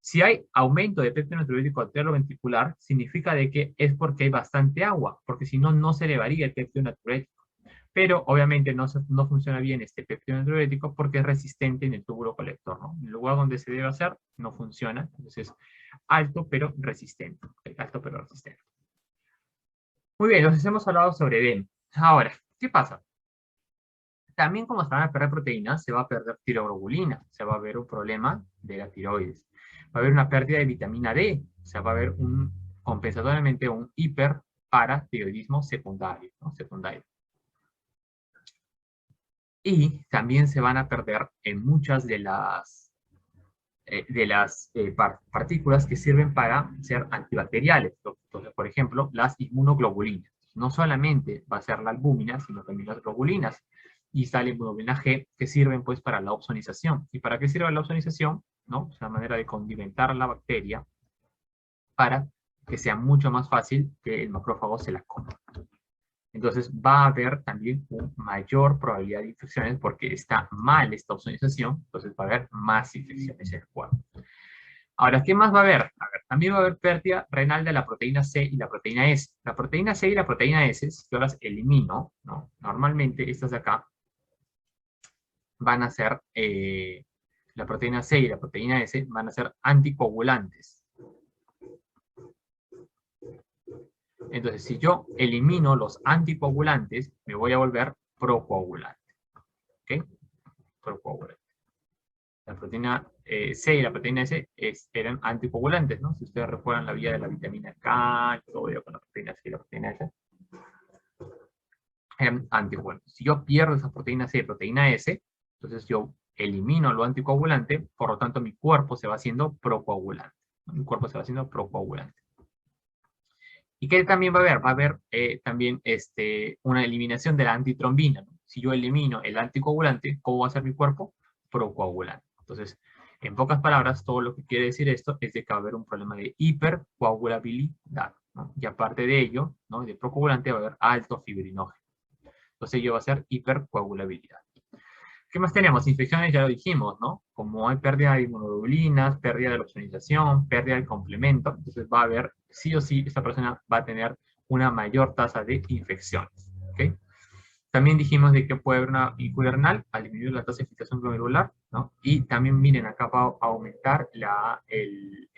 Si hay aumento de péptido natriurético atrial-ventricular, significa de que es porque hay bastante agua, porque si no, no se elevaría el péptido natriurético. Pero obviamente no funciona bien este péptido natriurético porque es resistente en el túbulo colector, ¿no? En el lugar donde se debe hacer, no funciona. Entonces es alto pero resistente. ¿Okay? Alto pero resistente. Muy bien, entonces hemos hablado sobre edema. Ahora, ¿qué pasa? También como se van a perder proteínas, se va a perder tiroglobulina, se va a ver un problema de la tiroides. Va a haber una pérdida de vitamina D, o sea, va a haber compensatoriamente un hiperparatiroidismo secundario, ¿no? Secundario. Y también se van a perder en muchas de las partículas que sirven para ser antibacteriales. Entonces, por ejemplo, las inmunoglobulinas. No solamente va a ser la albúmina, sino también las globulinas. Y está la inmunoglobulina G, que sirven pues para la ozonización. ¿Y para qué sirve la ozonización? ¿No? Es una manera de condimentar la bacteria para que sea mucho más fácil que el macrófago se la coma. Entonces va a haber también una mayor probabilidad de infecciones porque está mal esta ozonización, entonces va a haber más infecciones en el cuerpo. Ahora, ¿qué más va a haber? A ver, también va a haber pérdida renal de la proteína C y la proteína S. La proteína C y la proteína S, si yo las elimino, ¿no? Normalmente estas de acá van a ser, la proteína C y la proteína S van a ser anticoagulantes. Entonces, si yo elimino los anticoagulantes, me voy a volver procoagulante. ¿Ok? Procoagulante. La proteína C y la proteína S eran anticoagulantes, ¿no? Si ustedes recuerdan la vía de la vitamina K, todo ello con la proteína C y la proteína S, eran anticoagulantes. Si yo pierdo esa proteína C y proteína S, entonces yo elimino lo anticoagulante, por lo tanto mi cuerpo se va haciendo procoagulante. Mi cuerpo se va haciendo procoagulante. ¿Y qué también va a haber? Va a haber también una eliminación de la antitrombina, ¿no? Si yo elimino el anticoagulante, ¿cómo va a ser mi cuerpo? Procoagulante. Entonces, en pocas palabras, todo lo que quiere decir esto es de que va a haber un problema de hipercoagulabilidad, ¿no? Y aparte de ello, ¿no? De procoagulante va a haber alto fibrinógeno. Entonces, ello va a ser hipercoagulabilidad. ¿Qué más tenemos? Infecciones, ya lo dijimos, ¿no? Como hay pérdida de inmunoglobulinas, pérdida de la ozonización, pérdida del complemento, entonces va a haber, sí o sí, esta persona va a tener una mayor tasa de infecciones, ¿ok? También dijimos de que puede haber una incuria renal al disminuir la tasa de filtración glomerular, ¿no? Y también, miren, acá va a aumentar el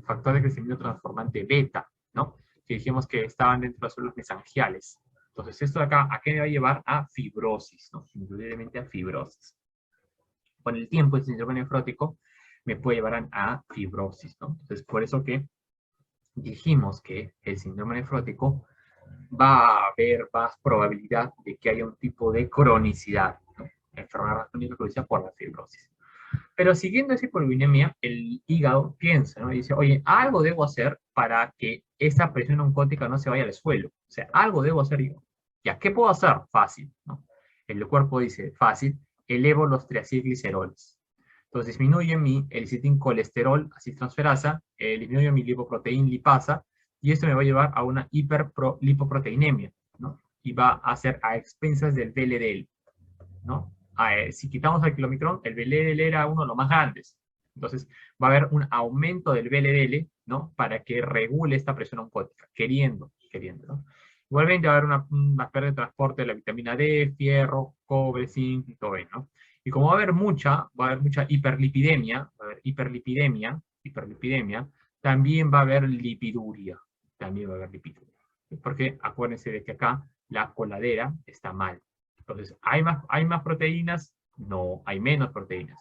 factor de crecimiento transformante beta, ¿no? Que dijimos que estaban dentro de las células mesangiales. Entonces, esto de acá, ¿a qué me va a llevar? A fibrosis, ¿no? Indudablemente a fibrosis. Con el tiempo, el síndrome nefrótico me puede llevar a fibrosis, ¿no? Entonces, por eso que dijimos que el síndrome nefrótico va a haber más probabilidad de que haya un tipo de cronicidad, ¿no? Enfermedad crónica producida por la fibrosis. Pero siguiendo esa hipolinemia, el hígado piensa, ¿no? Y dice, oye, algo debo hacer para que esa presión oncótica no se vaya al suelo. O sea, algo debo hacer yo. ¿Ya qué puedo hacer? Fácil, ¿no? El cuerpo dice, fácil, elevo los triacilgliceroles. Entonces disminuye mi L-citincolesterol, transferasa, disminuye mi lipoproteína lipasa, y esto me va a llevar a una hiperlipoproteinemia, ¿no? Y va a ser a expensas del VLDL, ¿no? Si quitamos el kilomicrón, el VLDL era uno de los más grandes. Entonces, va a haber un aumento del VLDL, ¿no? Para que regule esta presión oncótica, queriendo, ¿no? Igualmente va a haber una pérdida de transporte de la vitamina D, fierro, cobre, zinc y todo eso, ¿no? Y como va a haber mucha hiperlipidemia, también va a haber lipiduria, Porque acuérdense de que acá la coladera está mal. Entonces, ¿hay más proteínas? No, hay menos proteínas.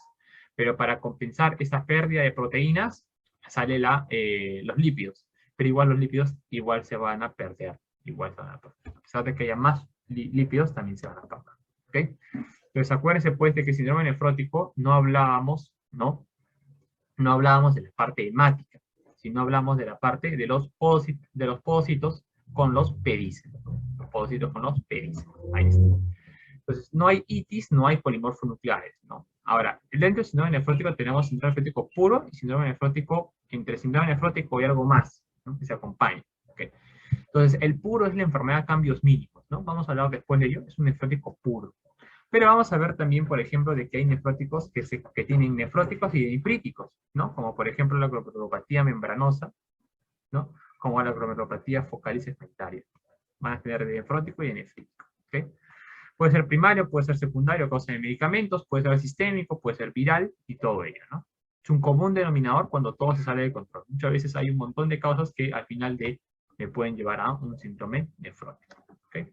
Pero para compensar esa pérdida de proteínas, sale los lípidos. Pero igual los lípidos igual se van a perder. A pesar de que haya más lípidos, también se van a perder. ¿Ok? Entonces, acuérdense pues de que el síndrome nefrótico no hablábamos, ¿no? No hablábamos de la parte hemática, sino hablamos de la parte de los pocitos con los pedíceos. Los pocitos con los pedíceos. Ahí está. Entonces, no hay itis, no hay polimorfonucleares, ¿no? Ahora, dentro del síndrome nefrótico tenemos síndrome nefrótico puro y síndrome nefrótico, entre síndrome nefrótico y algo más, ¿no? Que se acompaña, ¿ok? Entonces, el puro es la enfermedad de cambios mínimos, ¿no? Vamos a hablar después de ello, es un nefrótico puro. Pero vamos a ver también, por ejemplo, de que hay nefróticos que tienen nefróticos y nefríticos, ¿no? Como por ejemplo la glomerulopatía membranosa, ¿no? Como la glomerulopatía focalis espectaria. Van a tener de nefrótico y de nefrítico, ¿ok? Puede ser primario, puede ser secundario, causa de medicamentos, puede ser sistémico, puede ser viral y todo ello, ¿no? Es un común denominador cuando todo se sale de control. Muchas veces hay un montón de causas que al final le pueden llevar a un síndrome nefrótico, ¿ok?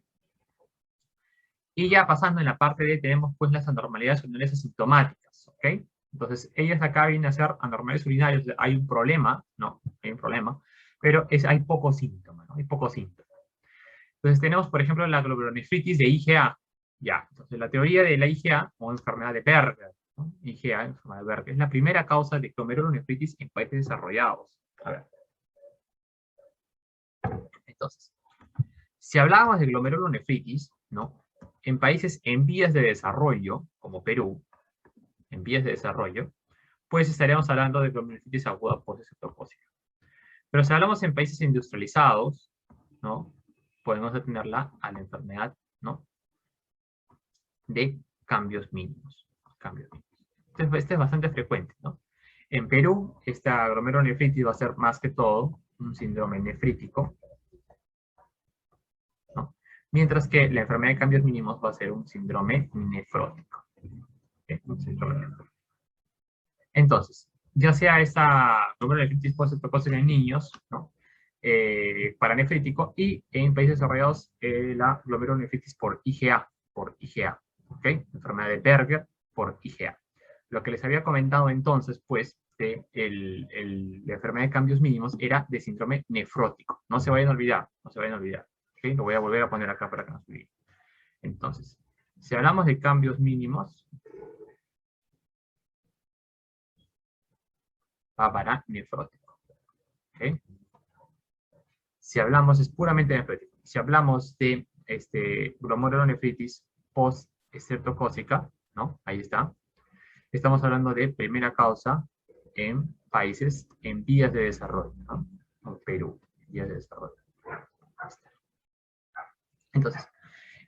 Y ya pasando en la parte D tenemos pues las anormalidades urinarias asintomáticas, ¿ok? Entonces, ellas acá vienen a ser anormalidades urinarias, hay un problema, ¿no? Hay un problema, pero hay pocos síntomas, ¿no? Hay pocos síntomas. Entonces tenemos, por ejemplo, la glomerulonefritis de IgA. Ya, entonces la teoría de la IgA, o enfermedad de Berger, ¿no? IgA, enfermedad de Berger, es la primera causa de glomerulonefritis en países desarrollados. A ver. Entonces, si hablábamos de glomerulonefritis, ¿no? En países en vías de desarrollo, como Perú, en vías de desarrollo, pues estaríamos hablando de glomerulonefritis aguda postestreptocócica. Pero si hablamos en países industrializados, ¿no? Podemos atenerla a la enfermedad, ¿no? De cambios mínimos. Cambios mínimos. Este es bastante frecuente, ¿no? En Perú, esta glomerulonefritis va a ser más que todo un síndrome nefrítico, ¿no? Mientras que la enfermedad de cambios mínimos va a ser un síndrome nefrótico. ¿Okay? Un síndrome nefrótico. Entonces, ya sea esta glomerulonefritis postestreptocócica en niños, ¿no? Paranefrítico, y en países desarrollados la glomerulonefritis por IgA, ¿ok? Enfermedad de Berger por IgA. Lo que les había comentado entonces, pues, de la enfermedad de cambios mínimos era de síndrome nefrótico. No se vayan a olvidar, no se vayan a olvidar. ¿Okay? Lo voy a volver a poner acá para que no se olviden. Entonces, si hablamos de cambios mínimos, va para nefrótico. ¿Okay? Si hablamos, es puramente nefrótico. Si hablamos de glomerulonefritis post-estreptocócica, ¿no? Ahí está. Estamos hablando de primera causa en países en vías de desarrollo, ¿no? En Perú, vías de desarrollo. Entonces,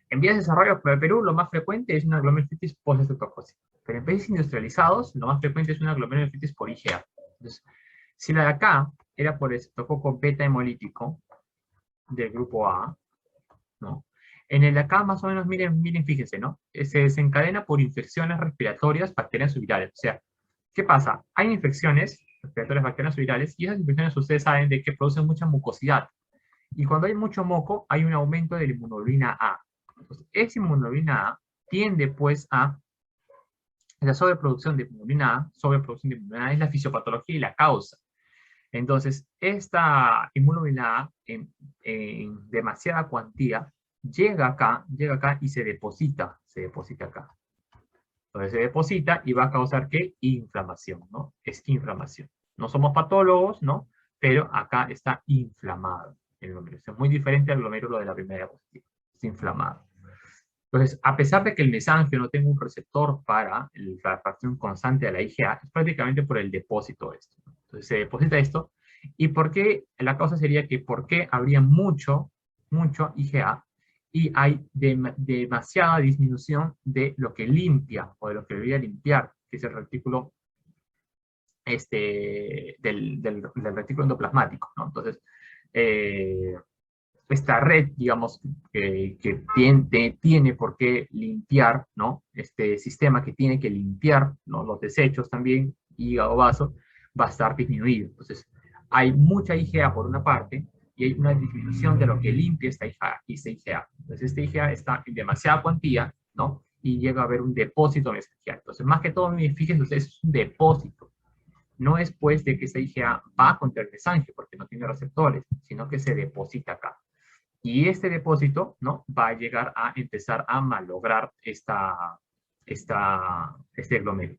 en vías de desarrollo para Perú, lo más frecuente es una glomerulonefritis postestreptocócica. Pero en países industrializados, lo más frecuente es una glomerulonefritis por IgA. Entonces, si la de acá era por estreptococo beta hemolítico del grupo A, ¿no? En el de acá, más o menos, miren, fíjense, ¿no? Se desencadena por infecciones respiratorias bacterianas o virales. O sea, ¿qué pasa? Hay infecciones respiratorias bacterianas o virales, y esas infecciones ustedes saben de que producen mucha mucosidad. Y cuando hay mucho moco, hay un aumento de la inmunoglobulina A. Entonces, esa inmunoglobulina A tiende, pues, a la sobreproducción de inmunoglobulina A. Sobreproducción de inmunoglobulina A es la fisiopatología y la causa. Entonces, esta inmunoglobulina A en demasiada cuantía llega acá y se deposita acá. Entonces se deposita y va a causar, ¿qué? Inflamación, ¿no? Es inflamación. No somos patólogos, ¿no? Pero acá está inflamado el glomérulo. Es muy diferente al glomérulo de la primera diapositiva. Está inflamado. Entonces, a pesar de que el mesangio no tenga un receptor para la fracción constante de la IgA, es prácticamente por el depósito de esto. Entonces, se deposita esto. ¿Y por qué? La causa sería que ¿por qué habría mucho IgA y hay demasiada disminución de lo que limpia, o de lo que debería limpiar, que es el retículo del retículo endoplasmático, ¿no? Entonces, esta red, digamos, que tiene por qué limpiar, ¿no? Este sistema que tiene que limpiar, ¿no? Los desechos también, hígado, vaso, va a estar disminuido. Entonces, hay mucha IgA por una parte, y hay una disminución de lo que limpia esta IgA. Entonces, esta IgA está en demasiada cuantía, ¿no? Y llega a haber un depósito mesangial. Entonces, más que todo, fíjense ustedes, es un depósito. No es, pues, de que esta IgA va contra el mesangio, porque no tiene receptores, sino que se deposita acá. Y este depósito, ¿no? Va a llegar a empezar a malograr este glomérulo.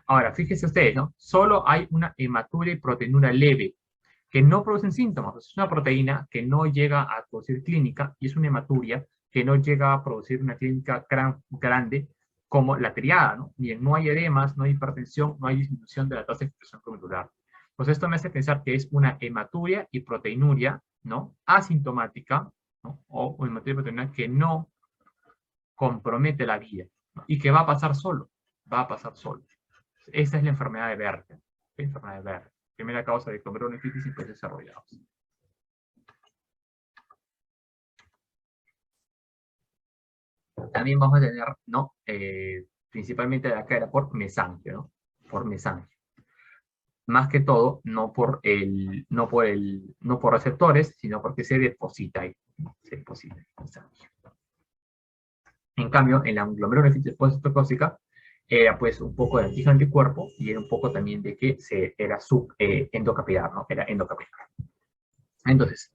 Ahora, fíjense ustedes, ¿no? Solo hay una hematuria y proteinura leve, que no producen síntomas. Es una proteína que no llega a producir clínica, y es una hematuria que no llega a producir una clínica grande como la triada, ¿no? Bien, no hay edemas, no hay hipertensión, no hay disminución de la tasa de expresión glomerular. Pues esto me hace pensar que es una hematuria y proteinuria, ¿no? Asintomática, ¿no? o una hematuria proteinuria que no compromete la vida, ¿no? Y que va a pasar solo, va a pasar solo. Esta es la enfermedad de Berger. La enfermedad de Berger. Primera causa de glomerulonefritis en países desarrollados. También vamos a tener, ¿no? Principalmente de acá era por mesangio, ¿no? Por mesangio. Más que todo, no por receptores, sino porque se deposita ahí. Se deposita en mesangio. En cambio, en la glomerulonefritis posttóxica era pues un poco de antígeno anticuerpo y era un poco también de que era endocapilar, ¿no? Era endocapilar. Entonces,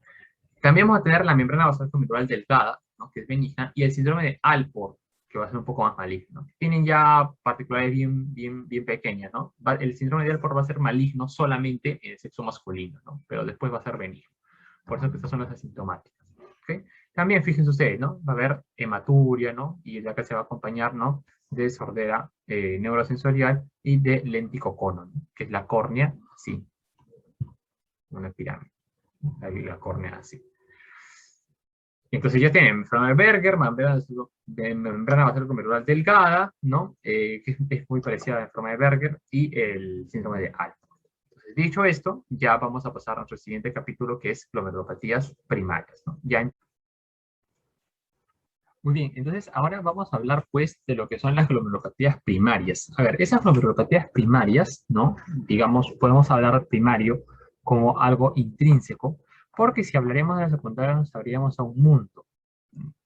también vamos a tener la membrana basal glomerular delgada, ¿no? Que es benigna, y el síndrome de Alport, que va a ser un poco más maligno, ¿no? Tienen ya particularidades bien pequeñas, ¿no? El síndrome de Alport va a ser maligno solamente en el sexo masculino, ¿no? Pero después va a ser benigno. Por eso que estas son las asintomáticas. ¿Okay? También fíjense ustedes, ¿no? Va a haber hematuria, ¿no? Y de acá se va a acompañar, ¿no? De sordera neurosensorial y de lenticocono, ¿no? Que es la córnea, así. Una pirámide. La córnea así. Entonces ya tienen enfermedad de Berger, membrana basal glomerular delgada, ¿no? Que es muy parecida a la enfermedad de Berger, y el síndrome de Alport. Entonces, dicho esto, ya vamos a pasar a nuestro siguiente capítulo, que es glomerulopatías primarias, ¿no? Muy bien, entonces ahora vamos a hablar pues de lo que son las glomerulopatías primarias. A ver, esas glomerulopatías primarias, ¿no? Digamos, podemos hablar de primario como algo intrínseco, porque si hablaremos de la secundaria nos habríamos a un mundo.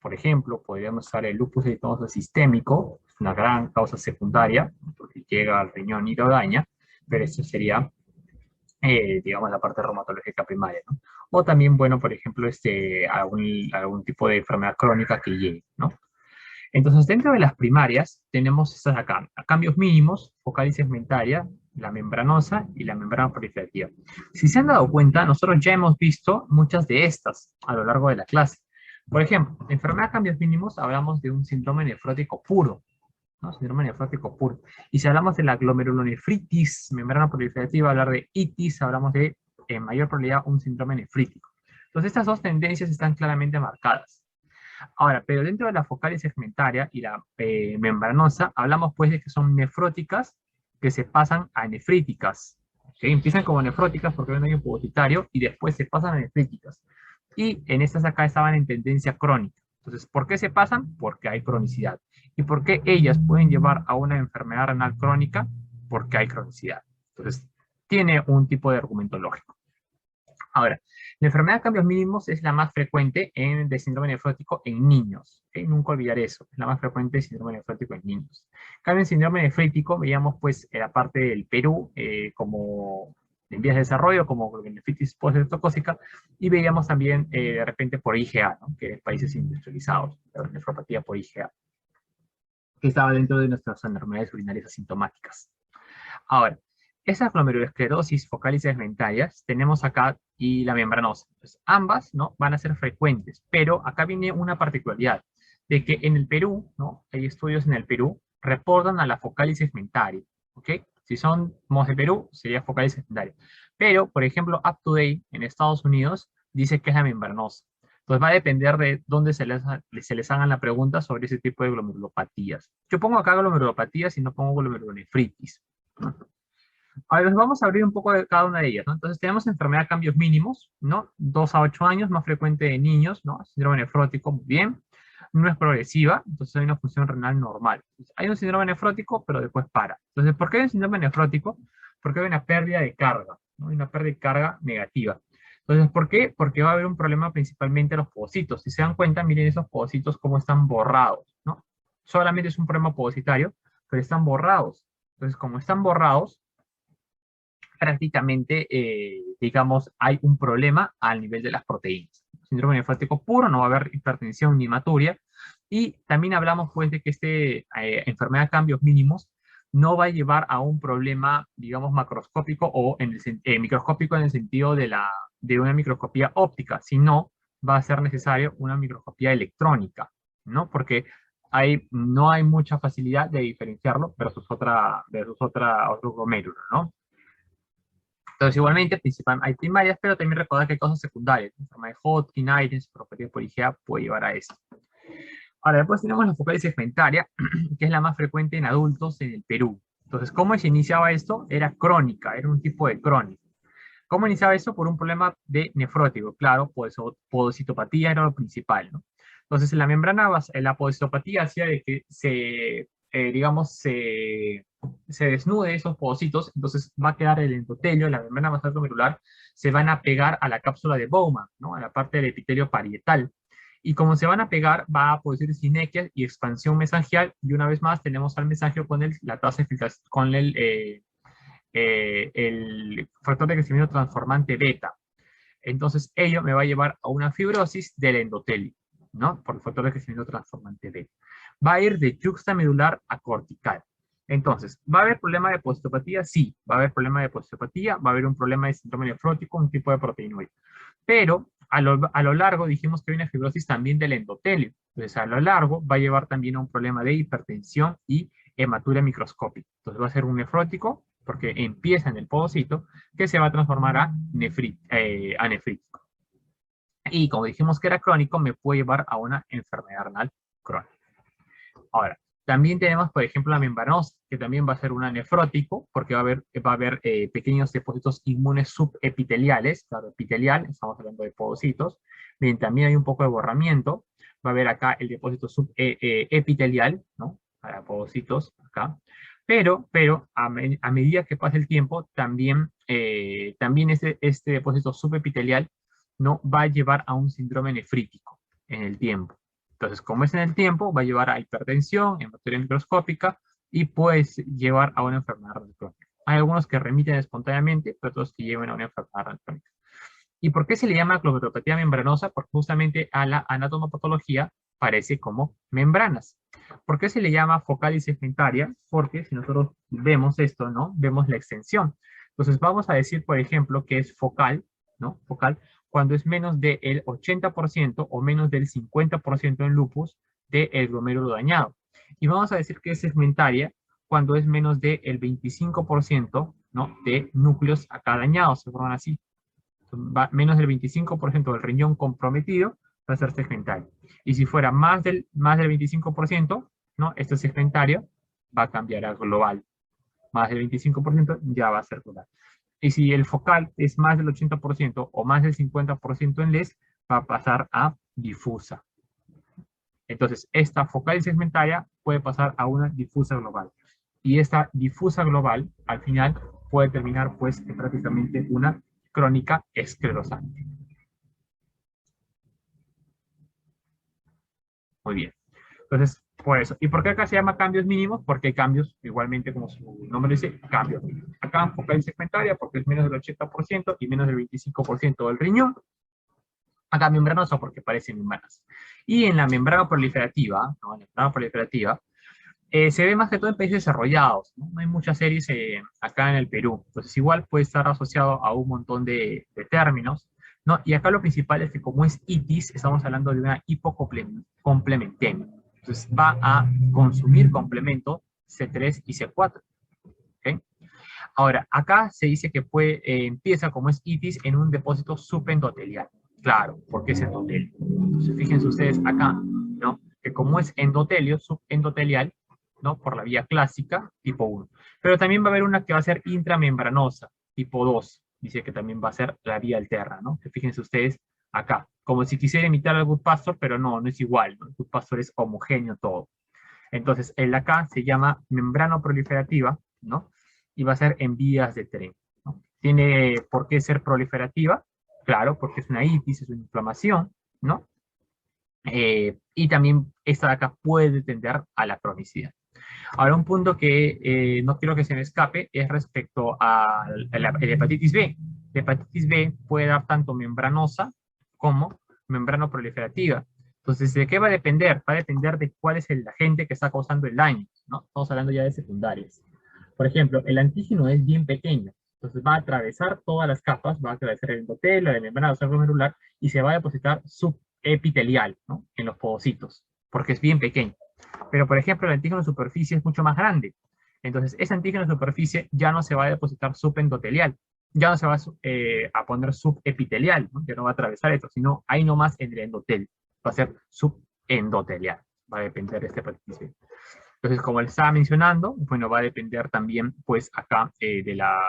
Por ejemplo, podríamos usar el lupus eritematoso sistémico, una gran causa secundaria, porque llega al riñón y lo daña, pero esto sería digamos, la parte reumatológica primaria, ¿no? O también, bueno, por ejemplo, algún tipo de enfermedad crónica que llegue, ¿no? Entonces, dentro de las primarias, tenemos estas acá, a cambios mínimos, focal y segmentaria, la membranosa y la membrana proliferativa. Si se han dado cuenta, nosotros ya hemos visto muchas de estas a lo largo de la clase. Por ejemplo, enfermedad a cambios mínimos, hablamos de un síndrome nefrótico puro, ¿no? Síndrome nefrótico puro. Y si hablamos de la glomerulonefritis, membrana proliferativa, hablar de itis, hablamos de, en mayor probabilidad, un síndrome nefrítico. Entonces, estas dos tendencias están claramente marcadas. Ahora, pero dentro de la focal y segmentaria y la membranosa, hablamos pues de que son nefróticas que se pasan a nefríticas. ¿Sí? Empiezan como nefróticas porque hay un daño pugocitario y después se pasan a nefríticas. Y en estas acá estaban en tendencia crónica. Entonces, ¿por qué se pasan? Porque hay cronicidad. ¿Y por qué ellas pueden llevar a una enfermedad renal crónica? Porque hay cronicidad. Entonces, tiene un tipo de argumento lógico. Ahora, la enfermedad de cambios mínimos es la más frecuente de síndrome nefrótico en niños. ¿Okay? Nunca olvidar eso. Es la más frecuente de síndrome nefrótico en niños. En cambio, en síndrome nefrítico, veíamos pues la parte del Perú como en vías de desarrollo, como nefritis post-estreptocócica, y veíamos también de repente por IgA, ¿no? Que es países industrializados, la nefropatía por IgA, que estaba dentro de nuestras enfermedades urinarias asintomáticas. Ahora, esas glomerulosclerosis focal y segmentarias tenemos acá y la membranosa. Entonces, ambas, ¿no? Van a ser frecuentes, pero acá viene una particularidad, de que en el Perú, ¿no? Hay estudios en el Perú, reportan a la focal y segmentaria, ¿ok? Si somos de Perú, sería focal y segmentaria. Pero, por ejemplo, UpToDate en Estados Unidos dice que es la membranosa. Entonces va a depender de dónde se les hagan la pregunta sobre ese tipo de glomerulopatías. Yo pongo acá glomerulopatías y no pongo glomerulonefritis, ¿no? Ahora vamos a abrir un poco de cada una de ellas, ¿no? Entonces tenemos enfermedad de cambios mínimos, ¿no? 2 a 8 años, más frecuente de niños, ¿no? Síndrome nefrótico, muy bien. No es progresiva, entonces hay una función renal normal. Entonces, hay un síndrome nefrótico, pero después para. Entonces, ¿por qué hay un síndrome nefrótico? Porque hay una pérdida de carga, ¿no? Hay una pérdida de carga negativa. Entonces, ¿por qué? Porque va a haber un problema principalmente en los pogocitos. Si se dan cuenta, miren esos pogocitos cómo están borrados, ¿no? Solamente es un problema pogocitario, pero están borrados. Entonces, como están borrados, prácticamente, digamos, hay un problema al nivel de las proteínas. Síndrome nefrótico puro, no va a haber hipertensión ni hematuria. Y también hablamos, pues, de que enfermedad de cambios mínimos no va a llevar a un problema, digamos, macroscópico o microscópico en el sentido de una microscopía óptica, sino va a ser necesario una microscopía electrónica, ¿no? Porque no hay mucha facilidad de diferenciarlo versus otro glomérulo, ¿no? Entonces, igualmente, hay primarias, pero también recordar que hay cosas secundarias. En forma de Hodgkin, Ahrens, propiedad de poligea puede llevar a esto. Ahora, después tenemos la focal segmentaria, que es la más frecuente en adultos en el Perú. Entonces, ¿cómo se iniciaba esto? Era crónica, era un tipo de crónica. ¿Cómo iniciaba esto? Por un problema de nefrótico. Claro, pues podocitopatía era lo principal, ¿no? Entonces, en la membrana, la podocitopatía hacía de que digamos, se desnude esos podocitos, entonces va a quedar el endotelio, la membrana basal glomerular, se van a pegar a la cápsula de Bowman, ¿no? A la parte del epitelio parietal. Y como se van a pegar, va a producir sinequias y expansión mesangial, y una vez más tenemos al mesangio con la tasa de filtración, con el factor de crecimiento transformante beta. Entonces, ello me va a llevar a una fibrosis del endotelio, ¿no? Por el factor de crecimiento transformante beta. Va a ir de juxtamedular a cortical. Entonces, ¿va a haber problema de positopatía? Sí, va a haber problema de positopatía, va a haber un problema de síndrome nefrótico, un tipo de proteinoide. Pero a lo largo dijimos que hay una fibrosis también del endotelio. Entonces, a lo largo va a llevar también a un problema de hipertensión y hematuria microscópica. Entonces, va a ser un nefrótico, porque empieza en el podocito, que se va a transformar a nefrítico. Y como dijimos que era crónico, me puede llevar a una enfermedad renal crónica. Ahora, también tenemos, por ejemplo, la membranosa, que también va a ser una nefrótico, porque va a haber pequeños depósitos inmunes subepiteliales, claro, epitelial, estamos hablando de podocitos. Bien, también hay un poco de borramiento. Va a haber acá el depósito subepitelial, ¿no? Para podocitos, acá. Pero a medida que pasa el tiempo, también este depósito subepitelial, ¿no? Va a llevar a un síndrome nefrítico en el tiempo. Entonces, como es en el tiempo, va a llevar a hipertensión, hematuria microscópica y puede llevar a una enfermedad renal crónica. Hay algunos que remiten espontáneamente, pero otros que llevan a una enfermedad renal crónica. ¿Y por qué se le llama glomerulopatía membranosa? Porque justamente a la anatomopatología parece como membranas. ¿Por qué se le llama focal y segmentaria? Porque si nosotros vemos esto, ¿no? Vemos la extensión. Entonces vamos a decir, por ejemplo, que es focal, ¿no? Focal, cuando es menos del 80% o menos del 50% en lupus del glomérulo dañado. Y vamos a decir que es segmentaria cuando es menos del 25%, ¿no? De núcleos acá dañados, se forman así. Menos del 25% del riñón comprometido va a ser segmentario. Y si fuera más del 25%, ¿no? Esto es segmentario, va a cambiar a global. Más del 25% ya va a ser global. Y si el focal es más del 80% o más del 50% en LES, va a pasar a difusa. Entonces, esta focal segmentaria puede pasar a una difusa global. Y esta difusa global, al final, puede terminar, pues, en prácticamente una crónica esclerosante. Muy bien. Entonces, por eso. ¿Y por qué acá se llama cambios mínimos? Porque hay cambios, igualmente como su nombre dice, cambios mínimos. Acá en focal segmentaria porque es menos del 80% y menos del 25% del riñón. Acá membranosa porque parecen membranas. Y en la membrana proliferativa, ¿no? En la membrana proliferativa, se ve más que todo en países desarrollados, ¿no? No hay muchas series acá en el Perú. Entonces igual puede estar asociado a un montón de términos, ¿no? Y acá lo principal es que como es itis, estamos hablando de una hipocomplementemia. Entonces va a consumir complemento C3 y C4. ¿Okay? Ahora, acá se dice que empieza como es itis en un depósito subendotelial. Claro, porque es endotelio. Entonces fíjense ustedes acá, ¿no? Que como es endotelio, subendotelial, ¿no? Por la vía clásica, tipo 1. Pero también va a haber una que va a ser intramembranosa, tipo 2. Dice que también va a ser la vía alterna, ¿no? Que fíjense ustedes acá, como si quisiera imitar al Goodpasture, pero no es igual, ¿no? El Goodpasture es homogéneo todo. Entonces, el acá se llama membrana proliferativa, ¿no? Y va a ser en vías de tren, ¿no? ¿Tiene por qué ser proliferativa? Claro, porque es una itis, es una inflamación, ¿no? Y también esta de acá puede tender a la cronicidad. Ahora, un punto que no quiero que se me escape es respecto a la hepatitis B. La hepatitis B puede dar tanto membranosa como membrano proliferativa. Entonces, ¿de qué va a depender? Va a depender de cuál es el agente que está causando el daño, ¿no? Estamos hablando ya de secundarias. Por ejemplo, el antígeno es bien pequeño, entonces va a atravesar todas las capas, va a atravesar el endotelio, la membrana glomerular y se va a depositar subepitelial, ¿no? En los podocitos, porque es bien pequeño. Pero, por ejemplo, el antígeno de superficie es mucho más grande. Entonces, ese antígeno de superficie ya no se va a depositar subendotelial, ya no se va a poner subepitelial, ¿no? Ya no va a atravesar esto, sino ahí nomás en el endotelio. Va a ser subendotelial. Va a depender de este participio. Entonces, como les estaba mencionando, bueno, va a depender también, pues, acá de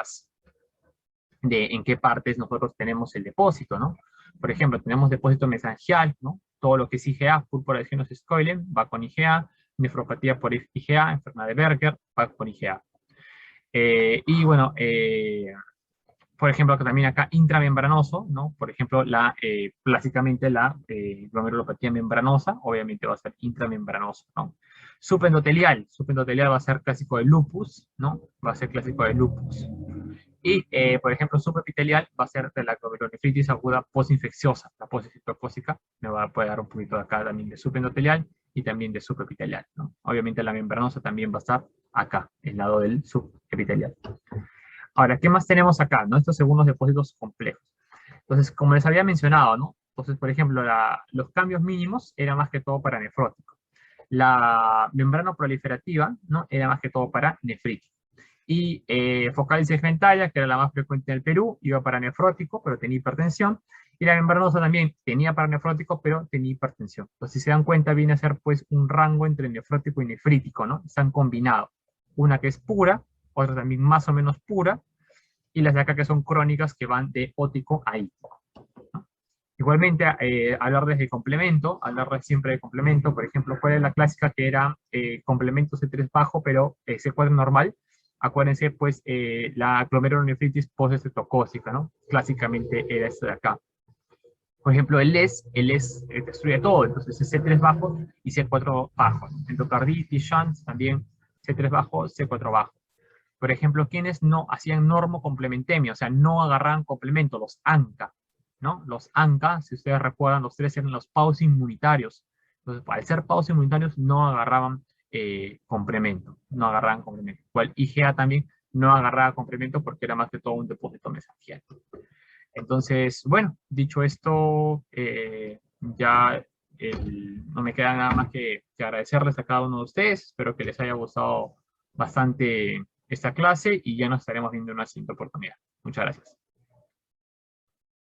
en qué partes nosotros tenemos el depósito, ¿no? Por ejemplo, tenemos depósito mesangial, ¿no? Todo lo que es IgA, púrpura de Escherichia coli, va con IgA, nefropatía por IgA, enfermedad de Berger, va con IgA. Y bueno, por ejemplo, también acá intramembranoso, ¿no? Por ejemplo, clásicamente la glomerulopatía membranosa, obviamente va a ser intramembranoso, ¿no? Subendotelial va a ser clásico de lupus, ¿no? Va a ser clásico de lupus. Y, por ejemplo, subepitelial va a ser de la glomerulonefritis aguda postinfecciosa, la postinfecciosa me va a poder dar un poquito de acá también de subendotelial y también de subepitelial, ¿no? Obviamente la membranosa también va a estar acá, el lado del subepitelial. Ahora, ¿qué más tenemos acá? ¿No? Estos segundos depósitos complejos. Entonces, como les había mencionado, ¿no? Entonces, por ejemplo, los cambios mínimos eran más que todo para nefrótico. La membrana proliferativa, ¿no? Era más que todo para nefrítico. Y focal segmentaria, que era la más frecuente en el Perú, iba para nefrótico, pero tenía hipertensión. Y la membranosa también tenía para nefrótico, pero tenía hipertensión. Entonces, si se dan cuenta, viene a ser pues un rango entre nefrótico y nefrítico, ¿no? Están combinados. Una que es pura, otra también más o menos pura, y las de acá que son crónicas que van de ótico a ítico. ¿No? Igualmente, hablarles de complemento, hablarles siempre de complemento, por ejemplo, ¿cuál es la clásica que era complemento C3 bajo, pero C4 normal? Acuérdense, pues, la glomerulonefritis postestreptocócica, ¿no? Clásicamente era esta de acá. Por ejemplo, el LES destruye todo, entonces es C3 bajo y C4 bajo. Endocarditis, shunts, también C3 bajo, C4 bajo. Por ejemplo, quienes no hacían normocomplementemia, o sea, no agarraban complemento, los ANCA, ¿no? Los ANCA, si ustedes recuerdan, los tres eran los paus inmunitarios. Entonces, al ser paus inmunitarios, no agarraban complemento, no agarraban complemento. Igual IgA también no agarraba complemento porque era más que todo un depósito mesangial. Entonces, bueno, dicho esto, ya no me queda nada más que agradecerles a cada uno de ustedes. Espero que les haya gustado bastante esta clase y ya nos estaremos viendo en una siguiente oportunidad. Muchas gracias.